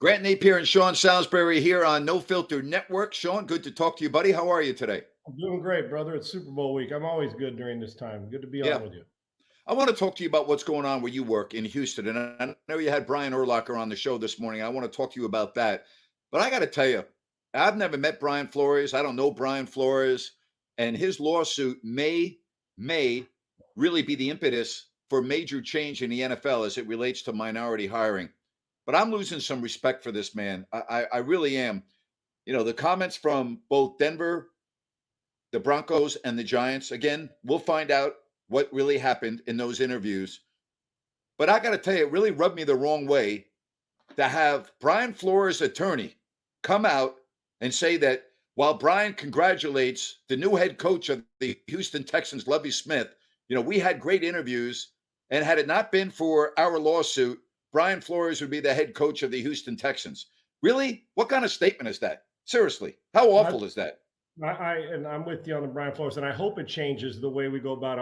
Grant Napier and Sean Salisbury here on No Filter Network. Sean, good to talk to you, buddy. How are you today? I'm doing great, brother. It's Super Bowl week. I'm always good during this time. Good to be Yeah. on with you. I want to talk to you about what's going on where you work in Houston. And I know you had Brian Urlacher on the show this morning. I want to talk to you about that. But I got to tell you, I've never met Brian Flores. I don't know Brian Flores. And his lawsuit may really be the impetus for major change in the NFL as it relates to minority hiring. But I'm losing some respect for this man. I really am. You know, the comments from both Denver, the Broncos, and the Giants, again, we'll find out what really happened in those interviews. But I got to tell you, it really rubbed me the wrong way to have Brian Flores' attorney come out and say that while Brian congratulates the new head coach of the Houston Texans, Lovie Smith, we had great interviews. And had it not been for our lawsuit, Brian Flores would be the head coach of the Houston Texans. Really? What kind of statement is that? Seriously, how awful is that? I'm with you on the Brian Flores, and I hope it changes the way we go about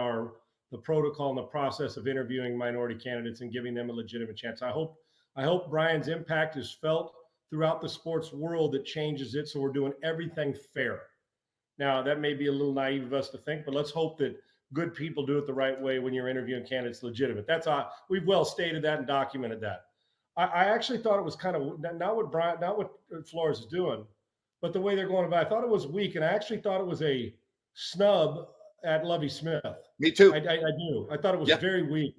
the protocol and the process of interviewing minority candidates and giving them a legitimate chance. I hope Brian's impact is felt throughout the sports world that changes it, so we're doing everything fair. Now, that may be a little naive of us to think, but let's hope that good people do it the right way when you're interviewing candidates legitimate. We've well stated that and documented that. I actually thought it was kind of not what Flores is doing, but the way they're going about it. I thought it was weak, and I actually thought it was a snub at Lovie Smith. Me too. I do. I thought it was very weak.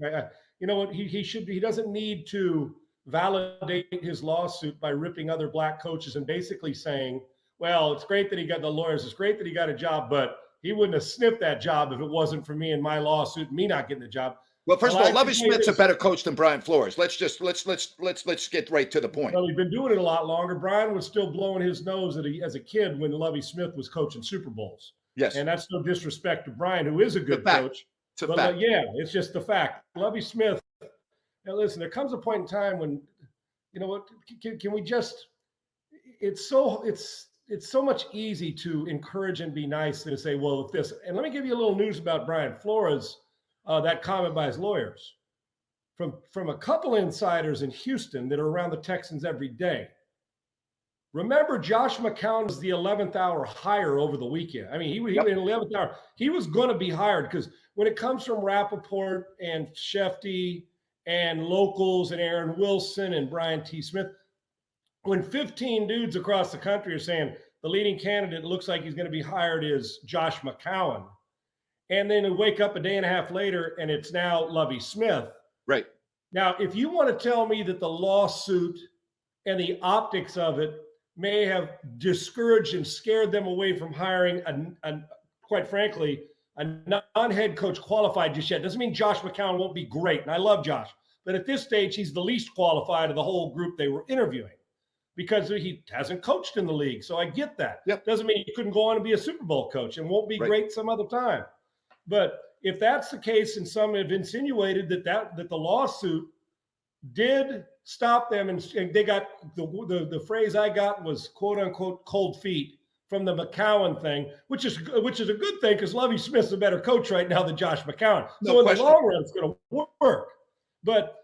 You know what? He doesn't need to validate his lawsuit by ripping other black coaches and basically saying, well, it's great that he got the lawyers. It's great that he got a job, but he wouldn't have sniffed that job if it wasn't for me and my lawsuit and me not getting the job. Well, first of all, Lovie Smith's a better coach than Brian Flores. Let's get right to the point. Well, he's been doing it a lot longer. Brian was still blowing his nose as a kid when Lovie Smith was coaching Super Bowls. Yes, and that's no disrespect to Brian, who is a good coach. But it's just the fact. Lovie Smith. Now, listen, there comes a point in time when, you know what? Can we just? It's so much easy to encourage and be nice and say, well, if this. And let me give you a little news about Brian Flores. That comment by his lawyers from a couple insiders in Houston that are around the Texans every day. Remember, Josh McCown was the 11th hour hire over the weekend. I mean, he was in the 11th hour. He was going to be hired because when it comes from Rappaport and Shefty and locals and Aaron Wilson and Brian T. Smith, when 15 dudes across the country are saying the leading candidate looks like he's going to be hired is Josh McCown, and then we wake up a day and a half later and it's now Lovie Smith. Right. Now, if you want to tell me that the lawsuit and the optics of it may have discouraged and scared them away from hiring quite frankly, a non-head coach qualified just yet, doesn't mean Josh McCown won't be great. And I love Josh, but at this stage, he's the least qualified of the whole group they were interviewing because he hasn't coached in the league. So I get that. Yep. Doesn't mean he couldn't go on and be a Super Bowl coach and won't be great some other time. But if that's the case, and some have insinuated that the lawsuit did stop them, and they got the phrase I got was "quote unquote" cold feet from the McCown thing, which is a good thing because Lovie Smith's a better coach right now than Josh McCown. So in the long run, it's going to work. But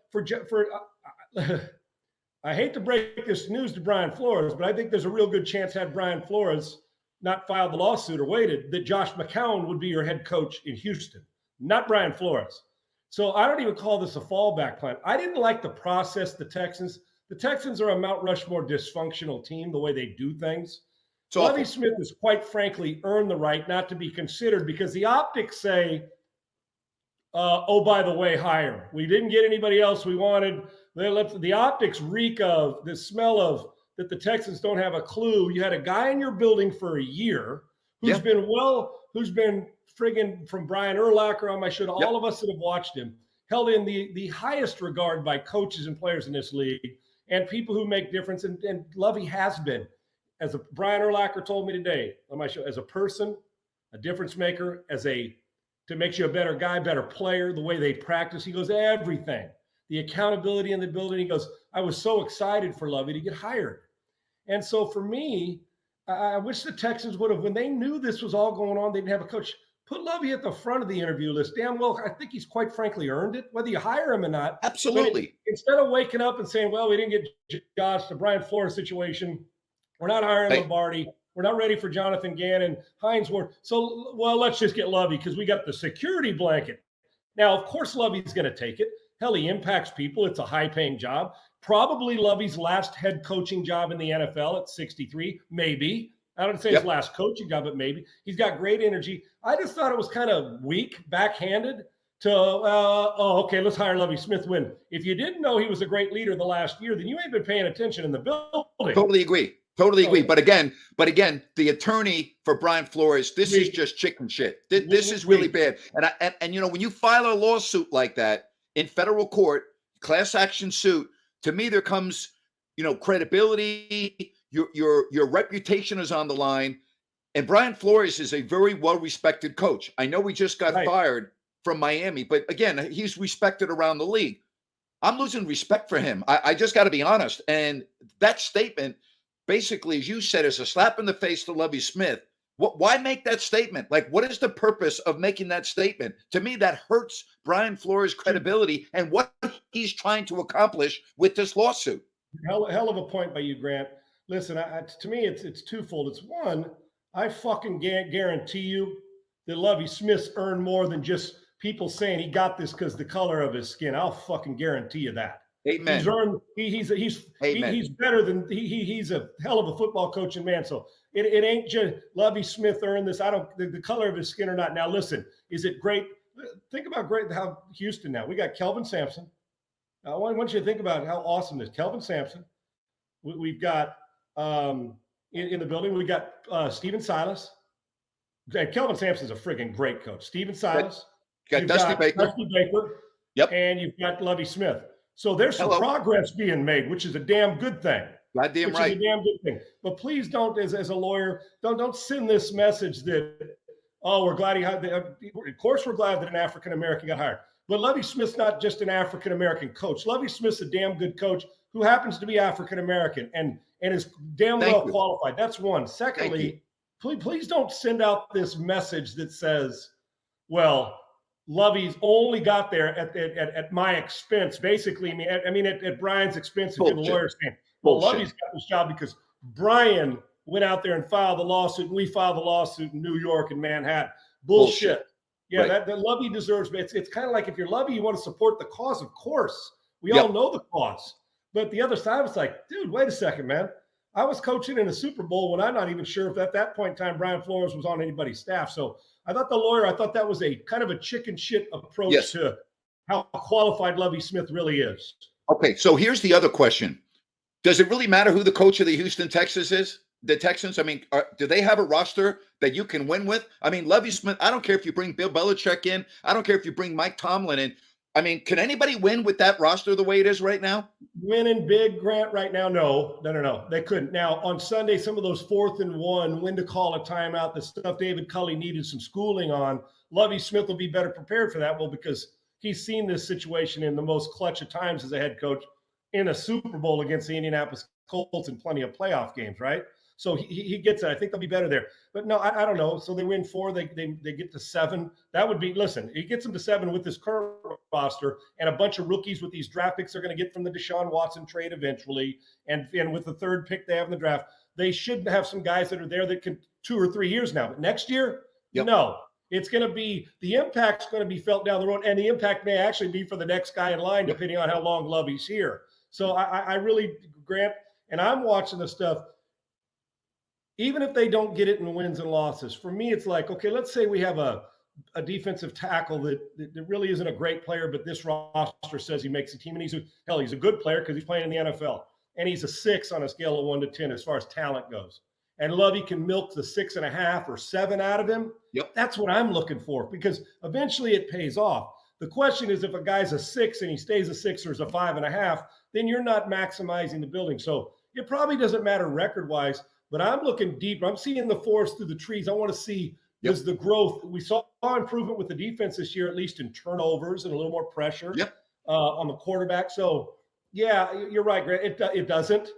I hate to break this news to Brian Flores, but I think there's a real good chance had Brian Flores not filed the lawsuit or waited, that Josh McCown would be your head coach in Houston, not Brian Flores. So I don't even call this a fallback plan. I didn't like the process, the Texans are a Mount Rushmore dysfunctional team, the way they do things. So Lovie Smith has quite frankly earned the right not to be considered because the optics say, oh, by the way, hire. We didn't get anybody else we wanted. The optics reek of the smell of that the Texans don't have a clue. You had a guy in your building for a year who's been friggin' from Brian Urlacher on my show, all of us that have watched him, held in the highest regard by coaches and players in this league and people who make difference. And Lovie has been, as Brian Urlacher told me today on my show, as a person, a difference maker, to make you a better guy, better player, the way they practice. He goes, everything, the accountability in the building. He goes, I was so excited for Lovie to get hired. And so for me, I wish the Texans would have, when they knew this was all going on, they didn't have a coach, put Lovey at the front of the interview list. Damn well, I think he's quite frankly earned it, whether you hire him or not. Absolutely. Instead of waking up and saying, well, we didn't get Josh, the Brian Flores situation, we're not hiring Lombardi. We're not ready for Jonathan Gannon, Hines Ward. So, well, let's just get Lovey because we got the security blanket. Now, of course, Lovey's going to take it. Hell, he impacts people. It's a high-paying job. Probably Lovey's last head coaching job in the NFL at 63, maybe. I don't say his last coaching job, but maybe. He's got great energy. I just thought it was kind of weak, backhanded to, okay, let's hire Lovie Smith when if you didn't know he was a great leader the last year, then you ain't been paying attention in the building. Totally agree. Totally agree. But again, the attorney for Brian Flores, this is just chicken shit. This is really bad. And you know, when you file a lawsuit like that in federal court, class action suit, to me, there comes, you know, credibility, your reputation is on the line. And Brian Flores is a very well-respected coach. I know he just got fired from Miami, but again, he's respected around the league. I'm losing respect for him. I just got to be honest. And that statement, basically, as you said, is a slap in the face to Lovie Smith. Why make that statement? Like, what is the purpose of making that statement? To me, that hurts Brian Flores' credibility and what he's trying to accomplish with this lawsuit. Hell of a point by you, Grant. Listen, to me, it's twofold. It's one, I fucking guarantee you that Lovie Smith's earned more than just people saying he got this because the color of his skin. I'll fucking guarantee you that. Amen. He's earned. He's better than he's a hell of a football coaching man. So it ain't just Lovie Smith earned this. I don't the color of his skin or not. Now listen, is it great? Think about how Houston now. We got Kelvin Sampson. I want you to think about how awesome this Kelvin Sampson. We've got in the building. We got Steven Silas. Kelvin Sampson's a friggin' great coach. Steven Silas. You got Dusty Baker. Yep. And you've got Lovie Smith. So there's some progress being made, which is a damn good thing. Goddamn right. Is a damn good thing. But please don't, as a lawyer, don't send this message that, oh, we're glad of course we're glad that an African-American got hired. But Lovie Smith's not just an African-American coach. Lovie Smith's a damn good coach who happens to be African-American and is damn well qualified. That's one. Secondly, please don't send out this message that says, well, Lovey's only got there at my expense. Basically, at Brian's expense. If you're the lawyer saying, well, Lovey's got this job because Brian went out there and filed the lawsuit, and we filed the lawsuit in New York and Manhattan. Bullshit. Yeah, that Lovey deserves. It's kind of like if you're Lovey, you want to support the cause. Of course, we all know the cause. But the other side was like, dude, wait a second, man. I was coaching in a Super Bowl when I'm not even sure if at that point in time Brian Flores was on anybody's staff. So I thought that was a kind of a chicken shit approach to how qualified Lovie Smith really is. Okay, so here's the other question. Does it really matter who the coach of the Houston Texans is? The Texans, I mean, do they have a roster that you can win with? I mean, Lovie Smith, I don't care if you bring Bill Belichick in. I don't care if you bring Mike Tomlin in. I mean, can anybody win with that roster the way it is right now? Winning big, Grant, right now? No. They couldn't. Now, on Sunday, some of those 4th and 1, when to call a timeout, the stuff David Culley needed some schooling on, Lovie Smith will be better prepared for that. Well, because he's seen this situation in the most clutch of times as a head coach in a Super Bowl against the Indianapolis Colts and plenty of playoff games, right? So he gets it. I think they'll be better there. But no, I don't know. So they win 4. They get to 7. That would be, listen, he gets them to 7 with this current roster and a bunch of rookies with these draft picks they're going to get from the Deshaun Watson trade eventually. And with the 3rd pick they have in the draft, they should have some guys that are there that can 2 or 3 years now. But next year, no. It's going to be, the impact's going to be felt down the road. And the impact may actually be for the next guy in line, depending on how long Lovey's here. So I really, Grant, and I'm watching the stuff. Even if they don't get it in wins and losses, for me, it's like, okay, let's say we have a defensive tackle that really isn't a great player, but this roster says he makes a team. And he's a good player because he's playing in the NFL. And he's a 6 on a scale of 1 to 10 as far as talent goes. And Lovey can milk the 6.5 or 7 out of him. Yep. That's what I'm looking for because eventually it pays off. The question is if a guy's a 6 and he stays a 6 or is a 5.5, then you're not maximizing the building. So it probably doesn't matter record-wise. But I'm looking deeper. I'm seeing the forest through the trees. I want to see is the growth. We saw improvement with the defense this year, at least in turnovers and a little more pressure on the quarterback. So, yeah, you're right, Grant. It doesn't.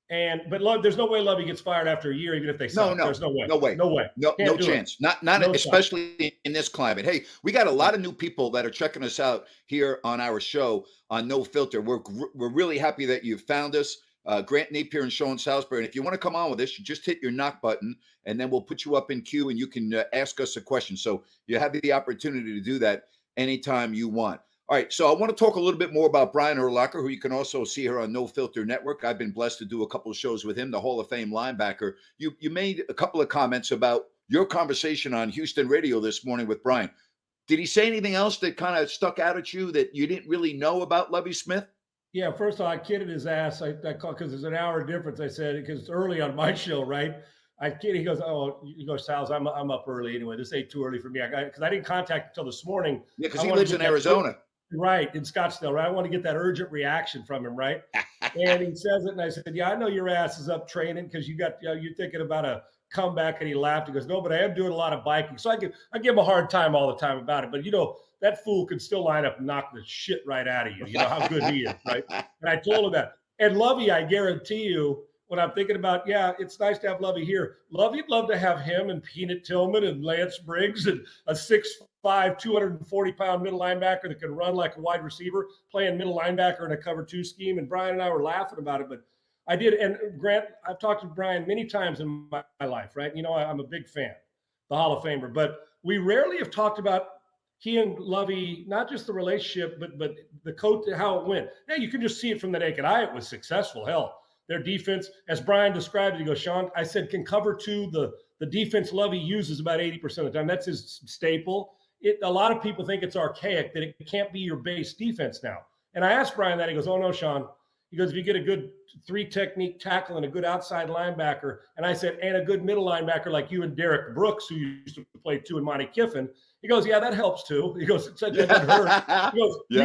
But there's no way Lovey gets fired after a year, even if they No, suck. no, There's no way. no way. No way. No Can't do it. chance. Not No shot. especially in this climate. Hey, we got a lot of new people that are checking us out here on our show on No Filter. We're really happy that you found us. Grant Napier and Sean Salisbury. And if you want to come on with us, you just hit your knock button, and then we'll put you up in queue, and you can ask us a question. So you have the opportunity to do that anytime you want. All right, so I want to talk a little bit more about Brian Urlacher, who you can also see here on No Filter Network. I've been blessed to do a couple of shows with him, the Hall of Fame linebacker. You made a couple of comments about your conversation on Houston radio this morning with Brian. Did he say anything else that kind of stuck out at you that you didn't really know about Lovie Smith? Yeah, first of all, I kidded his ass. I called because there's an hour difference. I said, because it's early on my show, right? I kid. He goes, "Oh, you go, Sal's. I'm up early anyway. This ain't too early for me. Because I didn't contact him until this morning. Yeah, because he lives in Arizona. Right, in Scottsdale, right? I want to get that urgent reaction from him, right? And he says it, and I said, "Yeah, I know your ass is up training because you're thinking about a comeback." And he laughed. He goes, "No, but I am doing a lot of biking." So I give him a hard time all the time about it. But that fool could still line up and knock the shit right out of you. You know how good he is, right? And I told him that. And Lovey, I guarantee you, when I'm thinking about, yeah, it's nice to have Lovey here. Lovey'd love to have him and Peanut Tillman and Lance Briggs and a 6'5", 240-pound middle linebacker that can run like a wide receiver, playing middle linebacker in a cover 2 scheme. And Brian and I were laughing about it, but I did. And Grant, I've talked to Brian many times in my life, right? I'm a big fan, the Hall of Famer, but we rarely have talked about he and Lovey, not just the relationship, but the coach, how it went. Now you can just see it from the naked eye. It was successful. Hell, their defense, as Brian described it, he goes, "Sean, I said, can cover 2, the defense Lovey uses about 80% of the time. That's his staple. A lot of people think it's archaic, that it can't be your base defense now." And I asked Brian that. He goes, "Oh, no, Sean." He goes, "If you get a good 3-technique tackle and a good outside linebacker," and I said, "and a good middle linebacker like you and Derek Brooks, who used to play too, and Monty Kiffin." He goes, "Yeah, that helps too." He goes, "It doesn't hurt."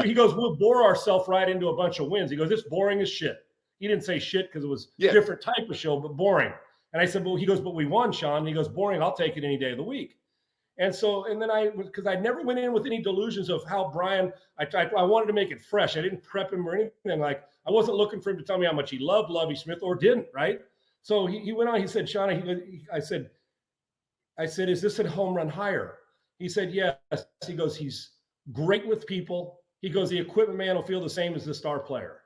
He goes, "We'll bore ourselves right into a bunch of wins." He goes, "It's boring as shit." He didn't say shit because it was a different type of show, but boring. And I said, "Well," he goes, "but we won, Sean." And he goes, "Boring, I'll take it any day of the week." And then because I never went in with any delusions of how Brian, I wanted to make it fresh. I didn't prep him or anything. Like, I wasn't looking for him to tell me how much he loved Lovie Smith or didn't, right? So he went on, he said, "Sean," I said, "Is this a home run hire?" He said, "Yes." He goes, "He's great with people." He goes, "The equipment man will feel the same as the star player."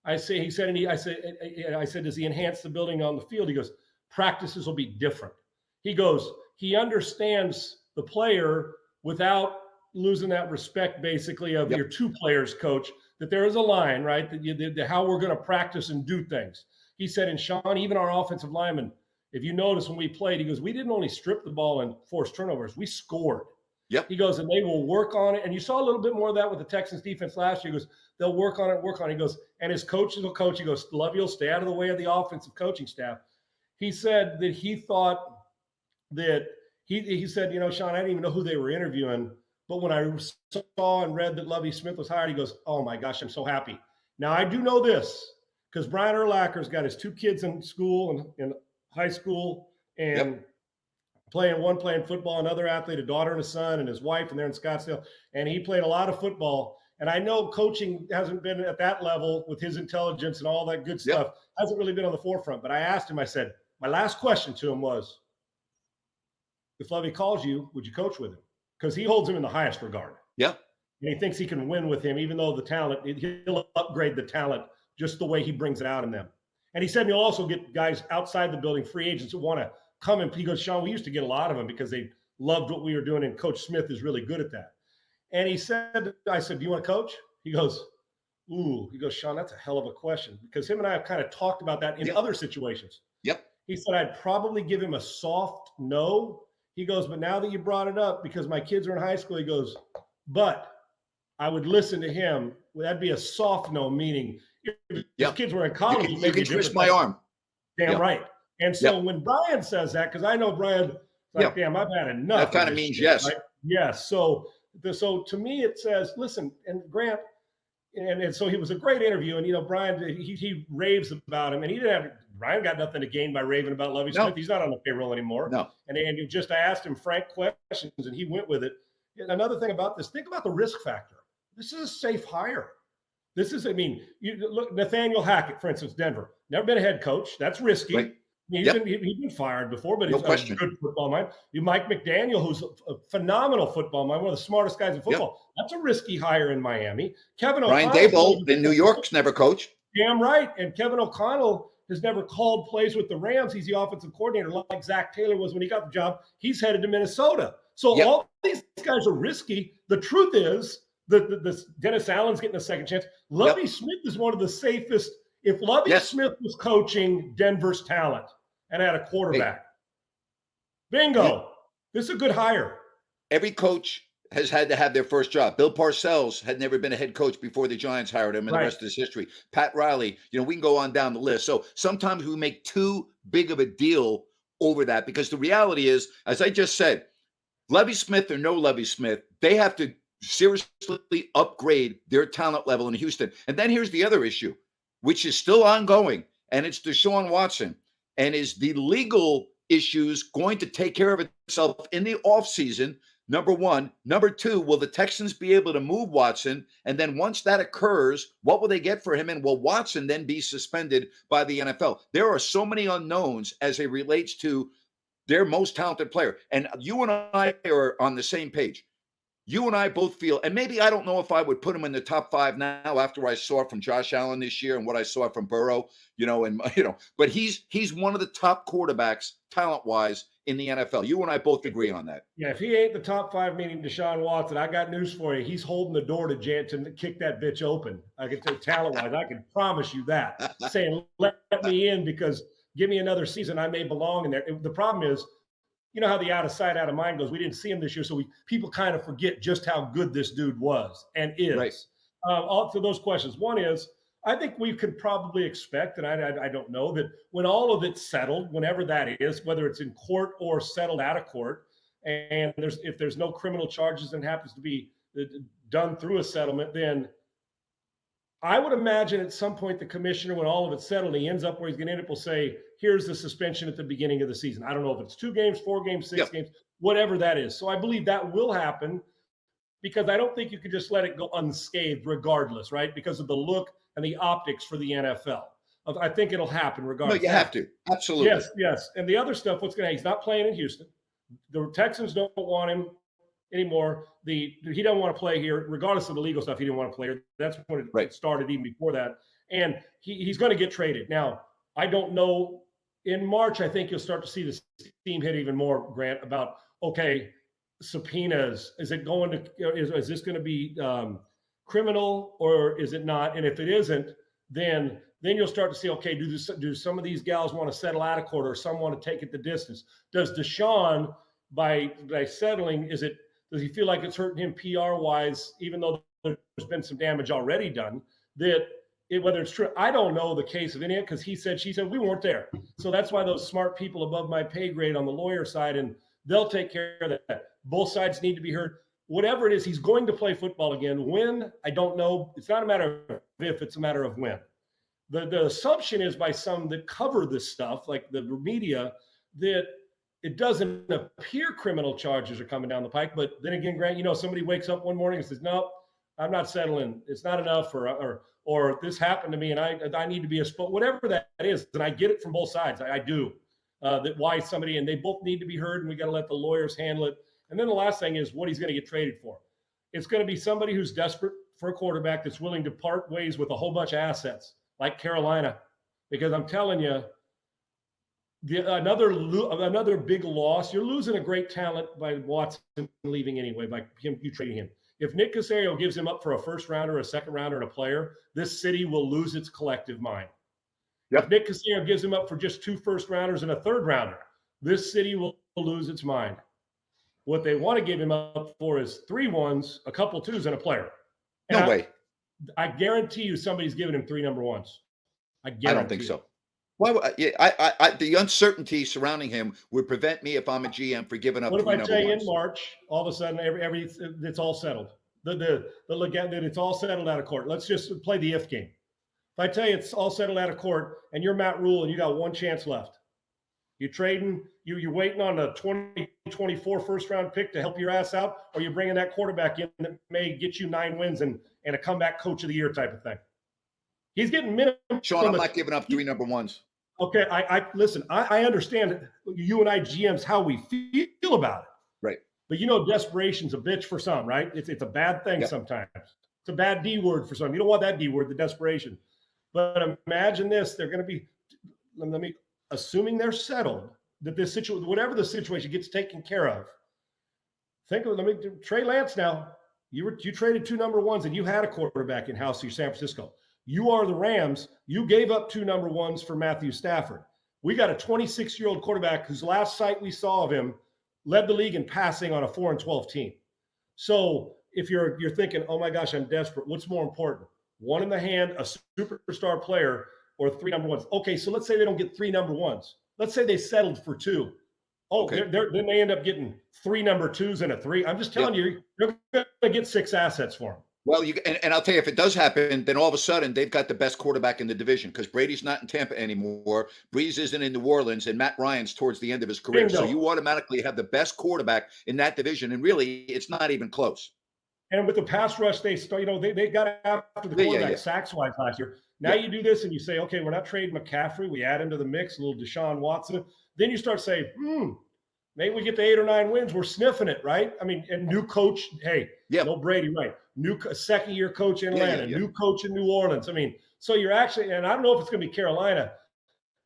I said, "Does he enhance the building on the field?" He goes, "Practices will be different." He goes, "He understands the player without losing that respect, basically, of your 2 players, coach, that there is a line, right? That how we're going to practice and do things." He said, "And Sean, even our offensive linemen, if you notice when we played," he goes, "we didn't only strip the ball and force turnovers, we scored." Yep. He goes, "And they will work on it." And you saw a little bit more of that with the Texans defense last year. He goes, "They'll work on it, work on it." He goes, "And his coaches will coach." He goes, "Lovey will stay out of the way of the offensive coaching staff." He said that he thought that he said, "Sean, I didn't even know who they were interviewing. But when I saw and read that Lovie Smith was hired," he goes, "Oh my gosh, I'm so happy." Now I do know this because Brian Urlacher's got his 2 kids in school and in high school, and one playing football, another athlete, a daughter and a son, and his wife, and they're in Scottsdale. And he played a lot of football. And I know coaching hasn't been at that level with his intelligence and all that good stuff. Hasn't really been on the forefront. But I asked him, I said, my last question to him was, if Lovie calls you, would you coach with him? Because he holds him in the highest regard. Yeah. And he thinks he can win with him, even though the talent, he'll upgrade the talent just the way he brings it out in them. And he said he'll also get guys outside the building, free agents who want to come in. He goes, "Sean, we used to get a lot of them because they loved what we were doing, and Coach Smith is really good at that." And he said, I said, "Do you want to coach?" He goes, "Ooh." He goes, "Sean, that's a hell of a question," because him and I have kind of talked about that in other situations. Yep. He said, "I'd probably give him a soft no." He goes, "But now that you brought it up, because my kids are in high school," he goes, "but I would listen to him." That'd be a soft no, meaning if his kids were in college, you can twist my arm. Damn right. And so when Brian says that, because I know Brian, like, damn, I've had enough. That kind of means yes. Right? Yes. So to me, it says, listen, and Grant, and so he was a great interview. And, Brian, he raves about him. And Brian got nothing to gain by raving about Lovie Smith. He's not on the payroll anymore. No. And I asked him frank questions, and he went with it. And another thing about this, think about the risk factor. This is a safe hire. This is, I mean, you look, Nathaniel Hackett, for instance, Denver, never been a head coach. That's risky. Right. He's Yep. been fired before, but No he's a question. good football mind. You Mike McDaniel, who's a phenomenal football mind, one of the smartest guys in Yep. football. That's a risky hire in Miami. Kevin Brian O'Connell Daboll in New York's never coached. damn right. And Kevin O'Connell has never called plays with the Rams. He's the offensive coordinator, like Zach Taylor was when he got the job. He's headed to Minnesota. So Yep. all these guys are risky. The truth is that Dennis Allen's getting a second chance. Lovie Smith is one of the safest. If Lovie Smith was coaching Denver's talent and had a quarterback, bingo. This is a good hire. Every coach has had to have their first job. Bill Parcells had never been a head coach before the Giants hired him, and the rest is history. Pat Riley, we can go on down the list. So sometimes we make too big of a deal over that, because the reality is, as I just said, Lovie Smith or no Lovie Smith, they have to seriously upgrade their talent level in Houston. And then here's the other issue, which is still ongoing, and it's Deshaun Watson. And is the legal issues going to take care of itself in the offseason? Number one. Number two, will the Texans be able to move Watson? And then once that occurs, what will they get for him? And will Watson then be suspended by the NFL? There are so many unknowns as it relates to their most talented player. And you and I are on the same page. You and I both feel, and maybe I don't know if I would put him in the top 5 now after I saw from Josh Allen this year and what I saw from Burrow, but he's one of the top quarterbacks talent-wise in the NFL. You and I both agree on that. Yeah, if he ain't the top 5, meaning Deshaun Watson, I got news for you. He's holding the door to Jansen to kick that bitch open. I can tell you talent-wise, I can promise you that. Saying, let me in because give me another season, I may belong in there. The problem is, you know how the out of sight, out of mind goes. We didn't see him this year, so people kind of forget just how good this dude was and is. Right. All to those questions. One is, I think we could probably expect, and I don't know, that when all of it's settled, whenever that is, whether it's in court or settled out of court, and if there's no criminal charges and happens to be done through a settlement, then I would imagine at some point the commissioner, when all of it's settled, he ends up where he's going to end up, will say, here's the suspension at the beginning of the season. I don't know if it's 2 games, 4 games, 6 games, whatever that is. So I believe that will happen, because I don't think you can just let it go unscathed regardless, right? Because of the look and the optics for the NFL. I think it'll happen regardless. No, you have to. Absolutely. Yes. And the other stuff, he's not playing in Houston. The Texans don't want him anymore. He doesn't want to play here, regardless of the legal stuff. He didn't want to play here. That's when it started, even before that. And he's going to get traded. Now, I don't know. In March, I think you'll start to see the steam hit even more, Grant, about, subpoenas. Is it going to, is this going to be criminal or is it not? And if it isn't, then you'll start to see, do some of these gals want to settle out of court, or some want to take it the distance? Does Deshaun, by settling, does he feel like it's hurting him PR-wise, even though there's been some damage already done, whether it's true? I don't know the case of any of it, because she said, we weren't there. So that's why those smart people above my pay grade on the lawyer side, and they'll take care of that. Both sides need to be heard. Whatever it is, he's going to play football again. When? I don't know. It's not a matter of if, it's a matter of when. The assumption is by some that cover this stuff, like the media, that it doesn't appear criminal charges are coming down the pike. But then again, Grant, somebody wakes up one morning and says, no, I'm not settling. It's not enough, or this happened to me and I need to be whatever that is. And I get it from both sides. I do. That why somebody, and they both need to be heard, and we got to let the lawyers handle it. And then the last thing is what he's going to get traded for. It's going to be somebody who's desperate for a quarterback that's willing to part ways with a whole bunch of assets, like Carolina. Because I'm telling you, another big loss. You're losing a great talent by Watson leaving anyway, by you trading him. If Nick Caserio gives him up for a first rounder, a second rounder, and a player, this city will lose its collective mind. Yep. If Nick Caserio gives him up for just 2 first rounders and a third rounder, this city will lose its mind. What they want to give him up for is 3 1s, a couple 2s, and a player. And no way. I guarantee you somebody's giving him 3 number 1s. I don't think so. Well, the uncertainty surrounding him would prevent me, if I'm a GM, for giving up 3 number 1s. What if I tell you in March, all of a sudden, it's all settled? That it's all settled out of court. Let's just play the if game. If I tell you it's all settled out of court and you're Matt Rule and you got 1 chance left, you trading, you're waiting on a 2024 first round pick to help your ass out, or you're bringing that quarterback in that may get you 9 wins and a comeback coach of the year type of thing? He's getting minimum. Sean, I'm not giving up 3 number ones. Okay, I listen. I understand you and I GMs how we feel about it. Right. But desperation's a bitch for some, right? It's a bad thing sometimes. It's a bad D word for some. You don't want that D word, the desperation. But imagine this: they're going to be, assuming they're settled, that this situation, whatever the situation, gets taken care of. Think of Trey Lance now. You traded 2 number ones and you had a quarterback in house. You're San Francisco. You are the Rams. You gave up 2 number ones for Matthew Stafford. We got a 26-year-old quarterback whose last sight we saw of him led the league in passing on a 4-12 team. So if you're thinking, oh my gosh, I'm desperate, what's more important? 1 in the hand, a superstar player, or 3 number ones? Okay, so let's say they don't get 3 number ones. Let's say they settled for 2. Oh, okay. Then they end up getting 3 number 2s and a 3. I'm just telling you, you're going to get 6 assets for them. Well, and I'll tell you, if it does happen, then all of a sudden they've got the best quarterback in the division because Brady's not in Tampa anymore. Breeze isn't in New Orleans, and Matt Ryan's towards the end of his career. So you automatically have the best quarterback in that division, and really, it's not even close. And with the pass rush, they got after the quarterback sacks-wise last year. Now you do this and you say, okay, we're not trading McCaffrey. We add him to the mix, a little Deshaun Watson. Then you start saying, maybe we get to 8 or 9 wins. We're sniffing it, right? I mean, and new coach, no Brady, right? New second-year coach in Atlanta, new coach in New Orleans. I mean, so you're actually, and I don't know if it's going to be Carolina,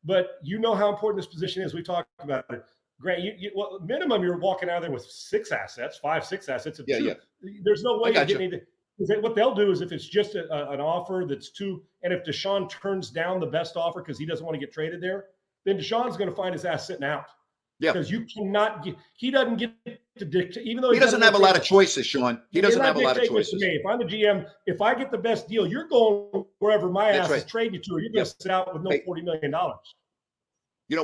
but you know how important this position is. We talked about it. Grant, minimum you're walking out of there with 6 assets, 5-6 assets. Of 2. There's no way you're getting anything. What they'll do is if it's just an offer that's 2, and if Deshaun turns down the best offer because he doesn't want to get traded there, then Deshaun's going to find his ass sitting out. Yeah, because you cannot get. He doesn't get to dictate, even though he doesn't have a lot of choices, Sean. He doesn't have a lot of choices. To me. If I'm the GM, if I get the best deal, you're going wherever my ass is trading you to, or you're going to sit out with no $40 million.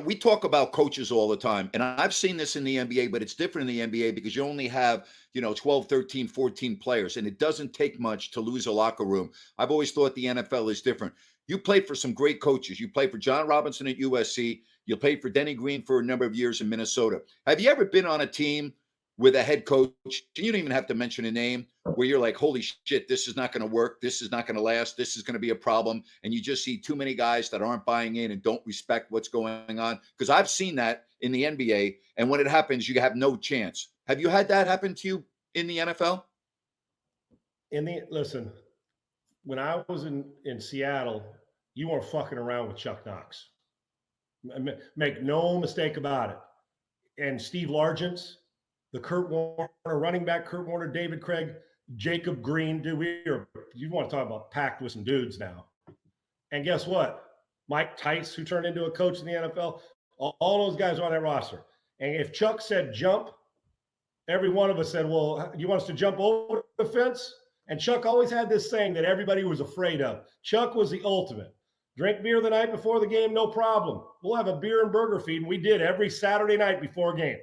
We talk about coaches all the time, and I've seen this in the NBA, but it's different in the NBA because you only have, 12, 13, 14 players, and it doesn't take much to lose a locker room. I've always thought the NFL is different. You played for some great coaches. You played for John Robinson at USC. You played for Denny Green for a number of years in Minnesota. Have you ever been on a team with a head coach, and you don't even have to mention a name, where you're like, holy shit, this is not going to work. This is not going to last. This is going to be a problem. And you just see too many guys that aren't buying in and don't respect what's going on. Because I've seen that in the NBA. And when it happens, you have no chance. Have you had that happen to you in the NFL? Listen, when I was in Seattle, you weren't fucking around with Chuck Knox. Make no mistake about it. And Steve Largent, the Kurt Warner running back, Kurt Warner, David Craig, Jacob Green, you want to talk about packed with some dudes now. And guess what? Mike Tice, who turned into a coach in the NFL, all those guys are on that roster. And if Chuck said jump, every one of us said, well, you want us to jump over the fence? And Chuck always had this saying that everybody was afraid of. Chuck was the ultimate. Drink beer the night before the game, no problem. We'll have a beer and burger feed, and we did every Saturday night before a game.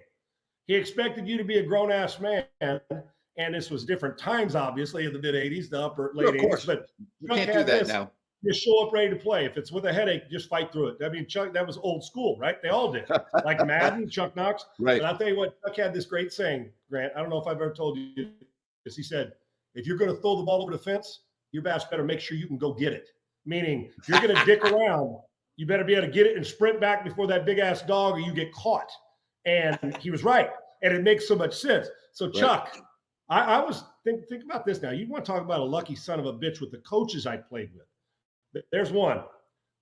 He expected you to be a grown-ass man, and this was different times, obviously, in the mid-'80s, the upper late 80s. But you can't do that now. Just show up ready to play. If it's with a headache, just fight through it. I mean, Chuck, that was old school, right? They all did. Like Madden, Chuck Knox. Right. But I'll tell you what, Chuck had this great saying, Grant. I don't know if I've ever told you this. He said, if you're going to throw the ball over the fence, your best better make sure you can go get it. Meaning, if you're going to dick around, you better be able to get it and sprint back before that big-ass dog or you get caught. And he was right. And it makes so much sense. So, Chuck, I was think about this now. You want to talk about a lucky son of a bitch with the coaches I played with. There's one.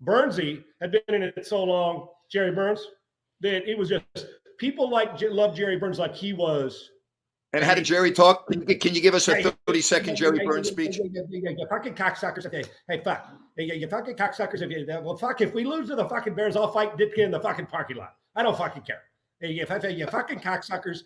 Burnsy had been in it so long, Jerry Burns, that it was just people loved Jerry Burns like he was. And how did Jerry talk? Can you give us a 30-second Jerry Burns speech? You fucking cocksuckers. Okay. Hey, fuck. You fucking cocksuckers. Well, fuck, if we lose to the fucking Bears, I'll fight Ditka in the fucking parking lot. I don't fucking care. You fucking cocksuckers,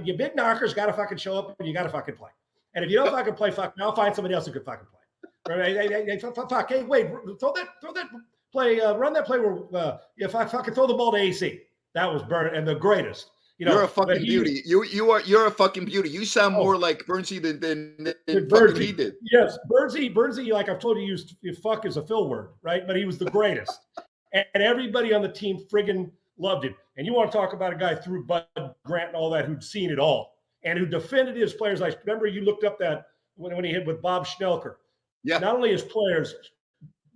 you big knockers got to fucking show up and you got to fucking play. And if you don't fucking play, I'll find somebody else who can fucking play. Hey, wait, throw that play, run that play where if I fucking throw the ball to AC. That was Burnett and the greatest. You're a fucking beauty. You're a fucking beauty. You sound more like Burnsy than fucking he did. Yes, Burnsy, like I've told you, used fuck is a fill word, right? But he was the greatest. And everybody on the team friggin' loved him. And you want to talk about a guy through Bud Grant and all that who'd seen it all and who defended his players. I remember you looked up that when he hit with Bob Schnelker. Yeah. Not only his players,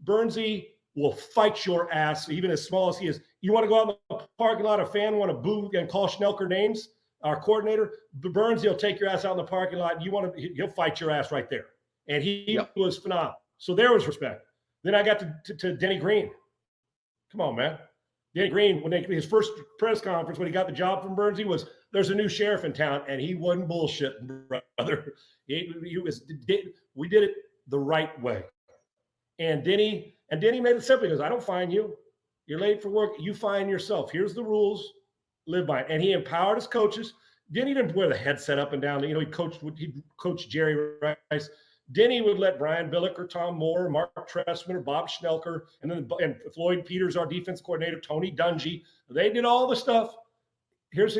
Bernsey will fight your ass, even as small as he is. You want to go out in the parking lot, a fan want to boo and call Schnelker names, our coordinator, Bernsey will take your ass out in the parking lot. He'll fight your ass right there. And he was phenomenal. So there was respect. Then I got to Denny Green. Come on, man. Denny Green, his first press conference when he got the job from Bernsey was, there's a new sheriff in town, and he wasn't bullshitting, brother. We did it the right way. And Denny made it simple. He goes, I don't fine you. You're late for work. You fine yourself. Here's the rules. Live by it. And he empowered his coaches. Denny didn't wear the headset up and down. He coached Jerry Rice. Denny would let Brian Billick or Tom Moore, Mark Trestman or Bob Schnelker, and Floyd Peters, our defense coordinator, Tony Dungy. They did all the stuff. Here's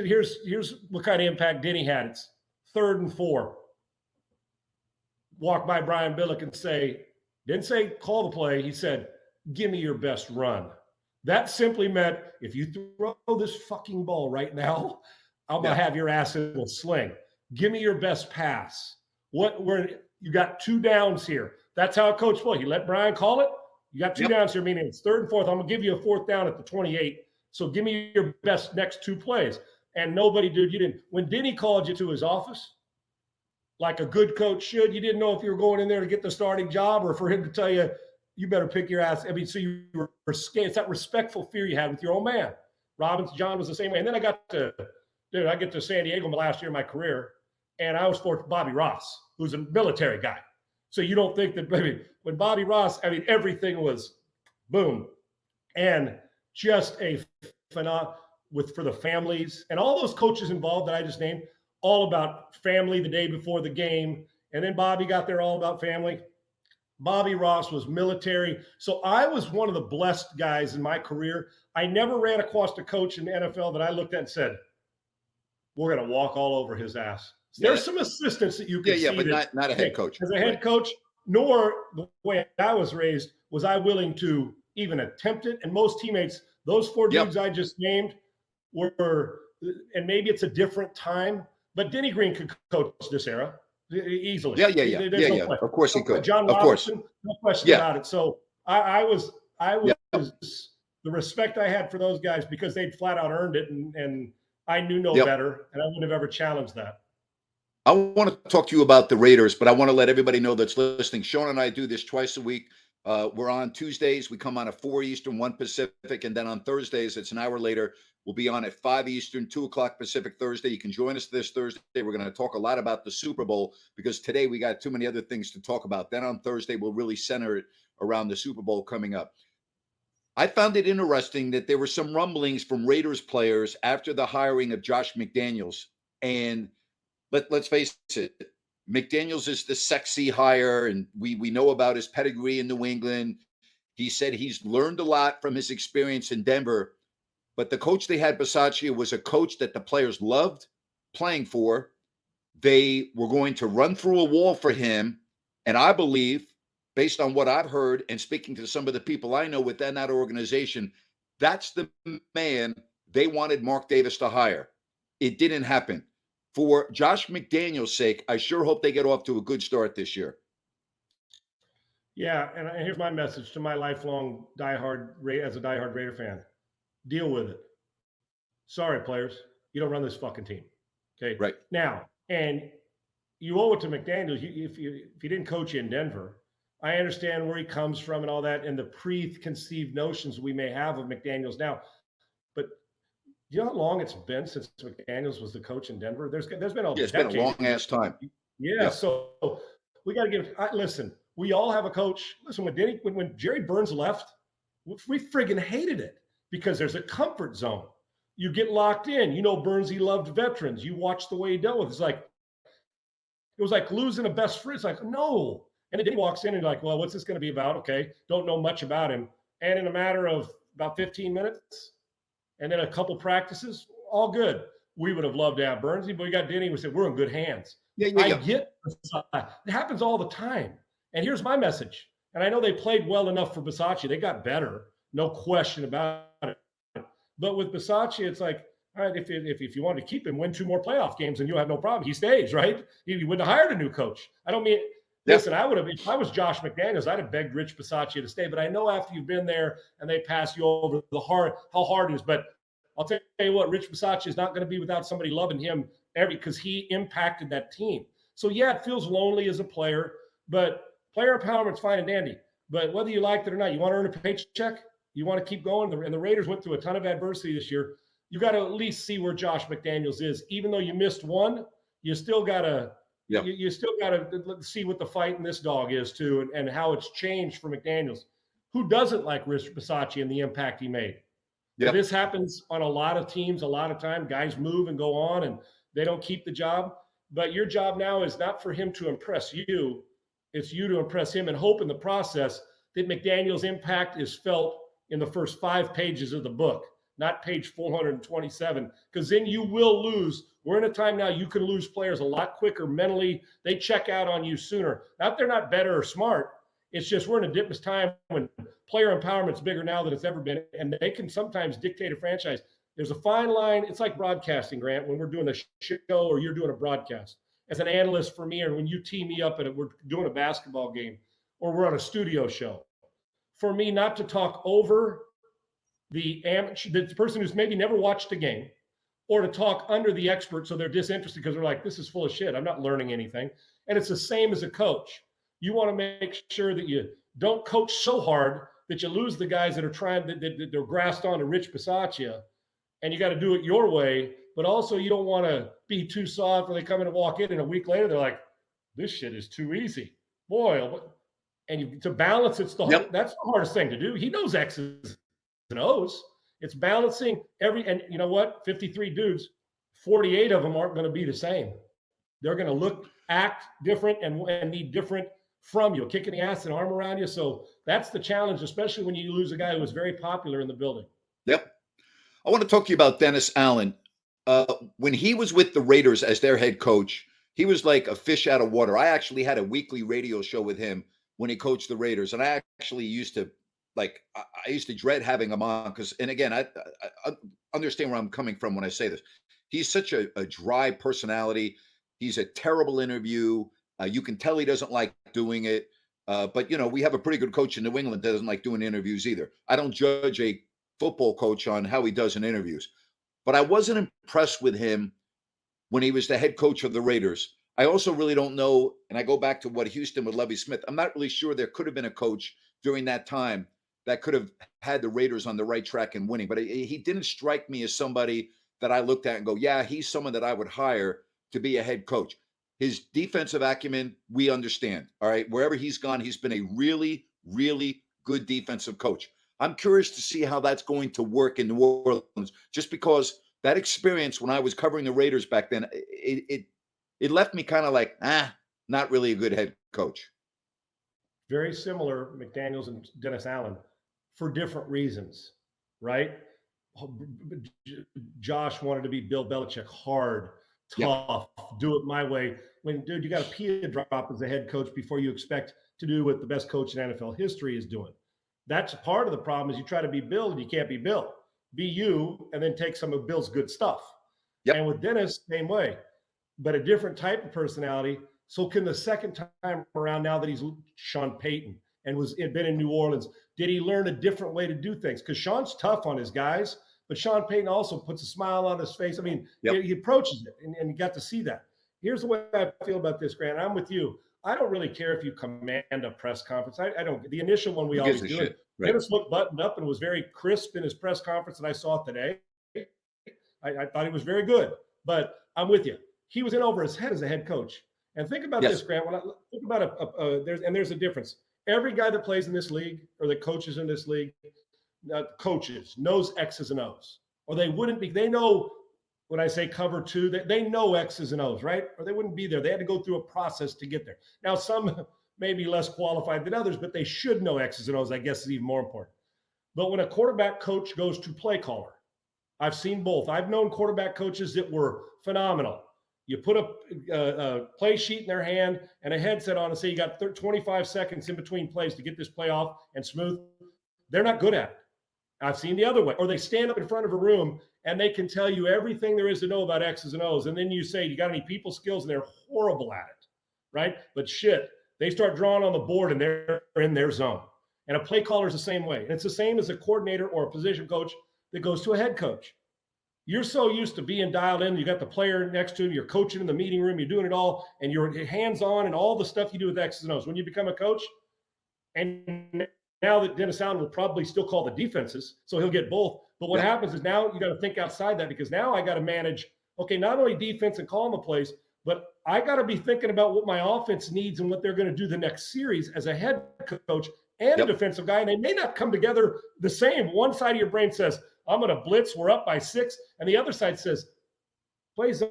what kind of impact Denny had. It's 3rd and 4. Walk by Brian Billick and didn't say call the play. He said, give me your best run. That simply meant if you throw this fucking ball right now, I'm going to have your ass in a sling. Give me your best pass. You got 2 downs here. That's how a coach played. He let Brian call it. You got 2 downs here, meaning it's 3rd and 4th. I'm going to give you a 4th down at the 28. So give me your best next 2 plays. And nobody, dude, you didn't. When Denny called you to his office, like a good coach should, you didn't know if you were going in there to get the starting job or for him to tell you, you better pick your ass. I mean, so you were scared. It's that respectful fear you had with your own man. John was the same way. And then I get to San Diego the last year of my career, and I was for Bobby Ross, who's a military guy. So you don't think that maybe when Bobby Ross, everything was boom. And just a phenomenal for the families and all those coaches involved that I just named, all about family the day before the game. And then Bobby got there all about family. Bobby Ross was military. So I was one of the blessed guys in my career. I never ran across a coach in the NFL that I looked at and said, we're going to walk all over his ass. There's some assistants that you can see. But not a head coach. As a head coach, nor the way I was raised, was I willing to even attempt it. And most teammates, those 4 dudes I just named were, and maybe it's a different time, but Denny Green could coach this era easily. Yeah. Of course he could. John Robinson, no question about it. So I was the respect I had for those guys because they'd flat out earned it, and I knew no better, and I wouldn't have ever challenged that. I want to talk to you about the Raiders, but I want to let everybody know that's listening. Sean and I do this twice a week. We're on Tuesdays. We come on at 4 Eastern, 1 Pacific. And then on Thursdays, it's an hour later. We'll be on at 5 Eastern, 2 o'clock Pacific Thursday. You can join us this Thursday. We're going to talk a lot about the Super Bowl because today we got too many other things to talk about. Then on Thursday, we'll really center it around the Super Bowl coming up. I found it interesting that there were some rumblings from Raiders players after the hiring of Josh McDaniels. And let's face it, McDaniels is the sexy hire, and we know about his pedigree in New England. He said he's learned a lot from his experience in Denver, but the coach they had, Bisaccia, was a coach that the players loved playing for. They were going to run through a wall for him, and I believe, based on what I've heard and speaking to some of the people I know within that organization, that's the man they wanted Mark Davis to hire. It didn't happen. For Josh McDaniels' sake, I sure hope they get off to a good start this year. Yeah, and here's my message to my lifelong diehard Raider fan. Deal with it. Sorry, players. You don't run this fucking team. Okay? Right. Now, and you owe it to McDaniels. If he didn't coach you in Denver, I understand where he comes from and all that and the preconceived notions we may have of McDaniels now. But you know how long it's been since McDaniels was the coach in Denver? There's been it's been a long ass time. Yeah. So we got to listen, we all have a coach. Listen, when Jerry Burns left, we friggin' hated it because there's a comfort zone. You get locked in. You know, Burns, he loved veterans. You watch the way he dealt with it. It was like losing a best friend. It's like, no. And then he walks in and like, well, what's this going to be about? Okay. Don't know much about him. And in a matter of about 15 minutes, and then a couple practices, all good. We would have loved to have Burnsy, but we got Denny. We said, we're in good hands. I get it happens all the time. And here's my message. And I know they played well enough for Bisaccia. They got better. No question about it. But with Bisaccia, it's like, all right, if you want to keep him, win 2 more playoff games, and you'll have no problem. He stays, right? You wouldn't have hired a new coach. I don't mean Yeah. Listen, I would have, if I was Josh McDaniels, I'd have begged Rich Bisaccia to stay. But I know after you've been there and they pass you over how hard it is. But I'll tell you what, Rich Bisaccia is not going to be without somebody loving him because he impacted that team. So yeah, it feels lonely as a player, but player empowerment's fine and dandy. But whether you like it or not, you want to earn a paycheck, you want to keep going. And the Raiders went through a ton of adversity this year. You got to at least see where Josh McDaniels is. Even though you missed one, you still got to you still got to see what the fight in this dog is too, and how it's changed for McDaniels. Who doesn't like Rich Bisaccia and the impact he made? Yep. This happens on a lot of teams. A lot of time, guys move and go on, and they don't keep the job. But your job now is not for him to impress you; it's you to impress him, and hope in the process that McDaniels' impact is felt in the first 5 pages of the book, not page 427, because then you will lose. We're in a time now you can lose players a lot quicker mentally. They check out on you sooner. Not they're not better or smart. It's just we're in a different time when player empowerment's bigger now than it's ever been, and they can sometimes dictate a franchise. There's a fine line. It's like broadcasting, Grant, when we're doing a show or you're doing a broadcast. As an analyst for me, or when you tee me up and we're doing a basketball game or we're on a studio show, for me not to talk over the person who's maybe never watched a game, or to talk under the expert so they're disinterested because they're like, this is full of shit. I'm not learning anything. And it's the same as a coach. You want to make sure that you don't coach so hard that you lose the guys that are trying, that they're grasped on to Rich Bisaccia, and you got to do it your way. But also you don't want to be too soft when they come in and walk in, and a week later they're like, this shit is too easy. Boy, and to balance that's the hardest thing to do. He knows X's and O's. It's balancing and you know what? 53 dudes, 48 of them aren't going to be the same. They're going to act different and need different from you, kicking the ass and arm around you. So that's the challenge, especially when you lose a guy who was very popular in the building. Yep. I want to talk to you about Dennis Allen. When he was with the Raiders as their head coach, he was like a fish out of water. I actually had a weekly radio show with him when he coached the Raiders, and I actually used to dread having him on because, and again, I understand where I'm coming from when I say this. He's such a dry personality. He's a terrible interview. You can tell he doesn't like doing it. But, we have a pretty good coach in New England that doesn't like doing interviews either. I don't judge a football coach on how he does in interviews. But I wasn't impressed with him when he was the head coach of the Raiders. I also really don't know, and I go back to what Houston with Lovie Smith. I'm not really sure there could have been a coach during that time that could have had the Raiders on the right track and winning. But he didn't strike me as somebody that I looked at and go, yeah, he's someone that I would hire to be a head coach. His defensive acumen, we understand. All right. Wherever he's gone, he's been a really, really good defensive coach. I'm curious to see how that's going to work in New Orleans, just because that experience when I was covering the Raiders back then, it left me kind of like, not really a good head coach. Very similar, McDaniels and Dennis Allen, for different reasons, right? Josh wanted to be Bill Belichick, hard, tough, do it my way. Dude, you got to pee a drop as a head coach before you expect to do what the best coach in NFL history is doing. That's part of the problem is you try to be Bill and you can't be Bill. Be you and then take some of Bill's good stuff. Yep. And with Dennis, same way, but a different type of personality. So can the second time around, now that he's Sean Payton and had been in New Orleans, did he learn a different way to do things? Because Sean's tough on his guys, but Sean Payton also puts a smile on his face. I mean, he approaches it, and you got to see that. Here's the way I feel about this, Grant. I'm with you. I don't really care if you command a press conference. I don't. The initial one we always do it. Right. Dennis looked buttoned up and was very crisp in his press conference that I saw today. I thought he was very good, but I'm with you. He was in over his head as a head coach. And think about this, Grant. When I think about there's a difference. Every guy that plays in this league or that coaches in this league, knows X's and O's, or they wouldn't be. They know when I say cover two, they know X's and O's, right? Or they wouldn't be there. They had to go through a process to get there. Now, some may be less qualified than others, but they should know X's and O's, I guess, is even more important. But when a quarterback coach goes to play caller, I've seen both. I've known quarterback coaches that were phenomenal. You put a play sheet in their hand and a headset on and say you got 25 seconds in between plays to get this play off and smooth. They're not good at it. I've seen the other way. Or they stand up in front of a room and they can tell you everything there is to know about X's and O's. And then you say, you got any people skills? And they're horrible at it, right? But shit, They start drawing on the board and they're in their zone. And a play caller is the same way. And it's the same as a coordinator or a position coach that goes to a head coach. You're so used to being dialed in. You got the player next to you. You're coaching in the meeting room. You're doing it all. And you're hands-on and all the stuff you do with X's and O's. When you become a coach, and now that Dennis Allen will probably still call the defenses, so he'll get both. But what happens is now you got to think outside that, because now I got to manage, okay, not only defense and calling the plays, but I got to be thinking about what my offense needs and what they're going to do the next series as a head coach and a defensive guy. And they may not come together the same. One side of your brain says, I'm going to blitz, we're up by 6. And the other side says, play zone,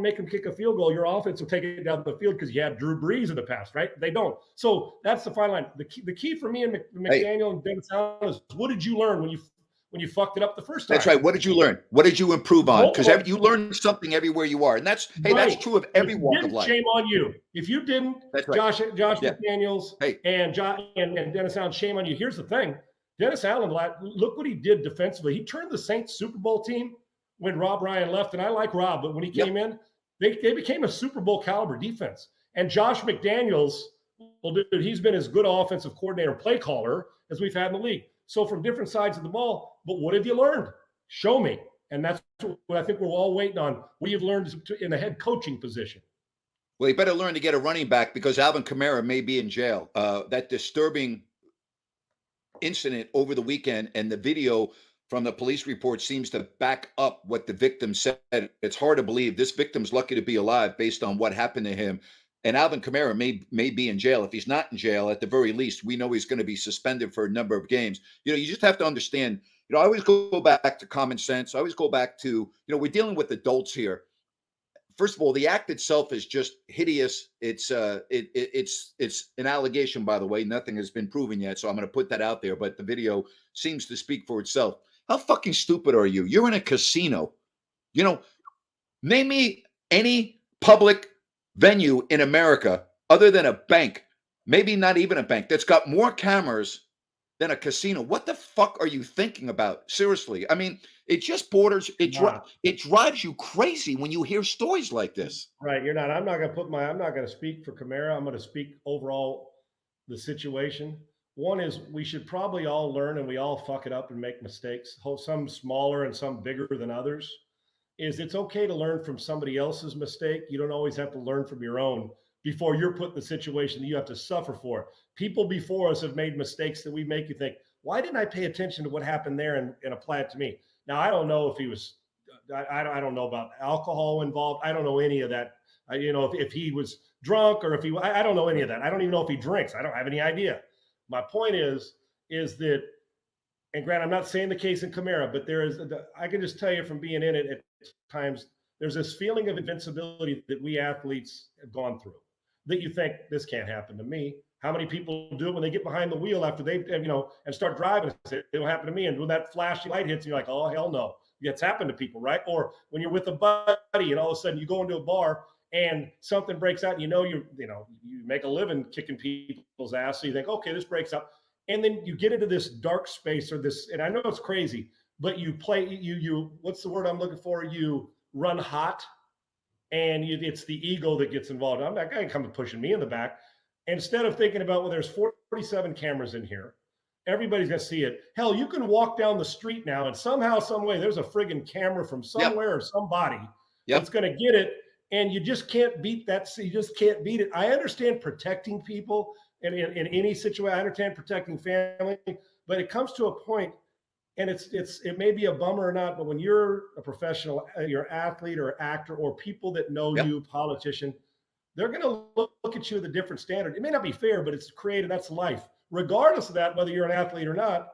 make them kick a field goal. Your offense will take it down the field because you had Drew Brees in the past, right? They don't. So that's the fine line. The key for me and McDaniel and Dennis Allen is, what did you learn when you fucked it up the first time? That's right. What did you learn? What did you improve on? Because you learn something everywhere you are. And that's, that's true of every walk of life. Shame on you. If you didn't, right. Josh McDaniels and Dennis Allen, shame on you. Here's the thing. Dennis Allen, look what he did defensively. He turned the Saints Super Bowl team when Rob Ryan left, and I like Rob, but when he came in, they became a Super Bowl caliber defense. And Josh McDaniels, well, dude, he's been as good offensive coordinator, play caller as we've had in the league. So from different sides of the ball, but what have you learned? Show me. And that's what I think we're all waiting on. What you've learned in the head coaching position. Well, you better learn to get a running back, because Alvin Kamara may be in jail. That disturbing incident over the weekend, and the video from the police report seems to back up what the victim said. It's hard to believe this victim's lucky to be alive based on what happened to him. And Alvin Kamara may be in jail. If he's not in jail, at the very least, we know he's going to be suspended for a number of games. You just have to understand, I always go back to common sense. I always go back to, we're dealing with adults here. First of all, the act itself is just hideous. It's an allegation, by the way. Nothing has been proven yet, so I'm going to put that out there. But the video seems to speak for itself. How fucking stupid are you? You're in a casino. Name me any public venue in America other than a bank, maybe not even a bank, that's got more cameras than a casino. What the fuck are you thinking about? Seriously. I mean, it just borders, it drives you crazy when you hear stories like this. Right. You're not, I'm not going to speak for Kamara. I'm going to speak overall the situation. One is, we should probably all learn, and we all fuck it up and make mistakes, some smaller and some bigger than others. It's okay to learn from somebody else's mistake. You don't always have to learn from your own before you're put in the situation that you have to suffer for. People before us have made mistakes that we make you think, why didn't I pay attention to what happened there and apply it to me? Now, I don't know if he was, I don't know about alcohol involved. I don't know any of that. If he was drunk, or if I don't know any of that. I don't even know if he drinks. I don't have any idea. My point is that, and Grant, I'm not saying the case in Kamara, but I can just tell you from being in it at times, there's this feeling of invincibility that we athletes have gone through, that you think, this can't happen to me. How many people do it when they get behind the wheel after they, and start driving and say, it'll happen to me. And when that flashing light hits, you're like, oh, hell no. It's happened to people, right? Or when you're with a buddy and all of a sudden you go into a bar and something breaks out, and you make a living kicking people's ass. So you think, okay, this breaks up. And then you get into this dark space, or this, and I know it's crazy, but you play, what's the word I'm looking for? You run hot, and it's the ego that gets involved. I'm that guy coming pushing me in the back. Instead of thinking about, well, there's 47 cameras in here, everybody's going to see it. Hell, you can walk down the street now, and somehow, some way, there's a friggin' camera from somewhere or somebody that's going to get it, and you just can't beat that. You just can't beat it. I understand protecting people in any situation. I understand protecting family, but it comes to a point, and it may be a bummer or not, but when you're a professional, you're an athlete or actor, or people that know you, politician, they're going to look at you with a different standard. It may not be fair, but it's created. That's life. Regardless of that, whether you're an athlete or not,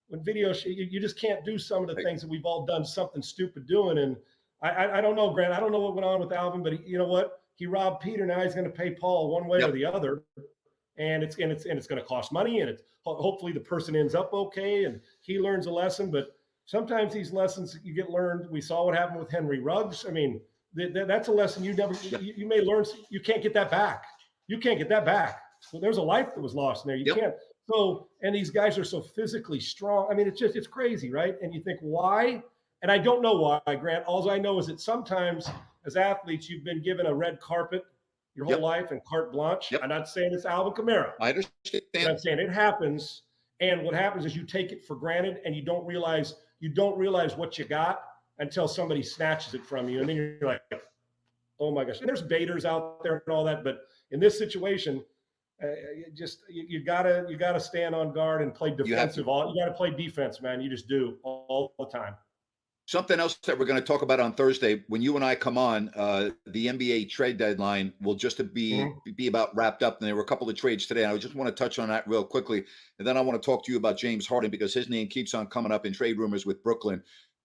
when you just can't do some of the things that we've all done something stupid doing. And I don't know, Grant. I don't know what went on with Alvin, but you know what? He robbed Peter. Now he's going to pay Paul one way or the other. And it's going to cost money, and hopefully the person ends up okay and he learns a lesson. But sometimes these lessons you get learned. We saw what happened with Henry Ruggs. I mean, that's a lesson you may learn. You can't get that back. You can't get that back. Well, there's a life that was lost in there. You can't. So, and these guys are so physically strong. I mean, it's crazy, right? And you think, why? And I don't know why, Grant. All I know is that sometimes as athletes, you've been given a red carpet your whole life and carte blanche. Yep. I'm not saying it's Alvin Kamara. I understand. But I'm saying it happens. And what happens is you take it for granted and you don't realize what you got until somebody snatches it from you. And then you're like, oh my gosh. And there's baiters out there and all that. But in this situation, you gotta stand on guard and play defensive. You gotta play defense, man. You just do all the time. Something else that we're going to talk about on Thursday, when you and I come on, the NBA trade deadline will just be about wrapped up. And there were a couple of trades today. And I just want to touch on that real quickly. And then I want to talk to you about James Harden, because his name keeps on coming up in trade rumors with Brooklyn.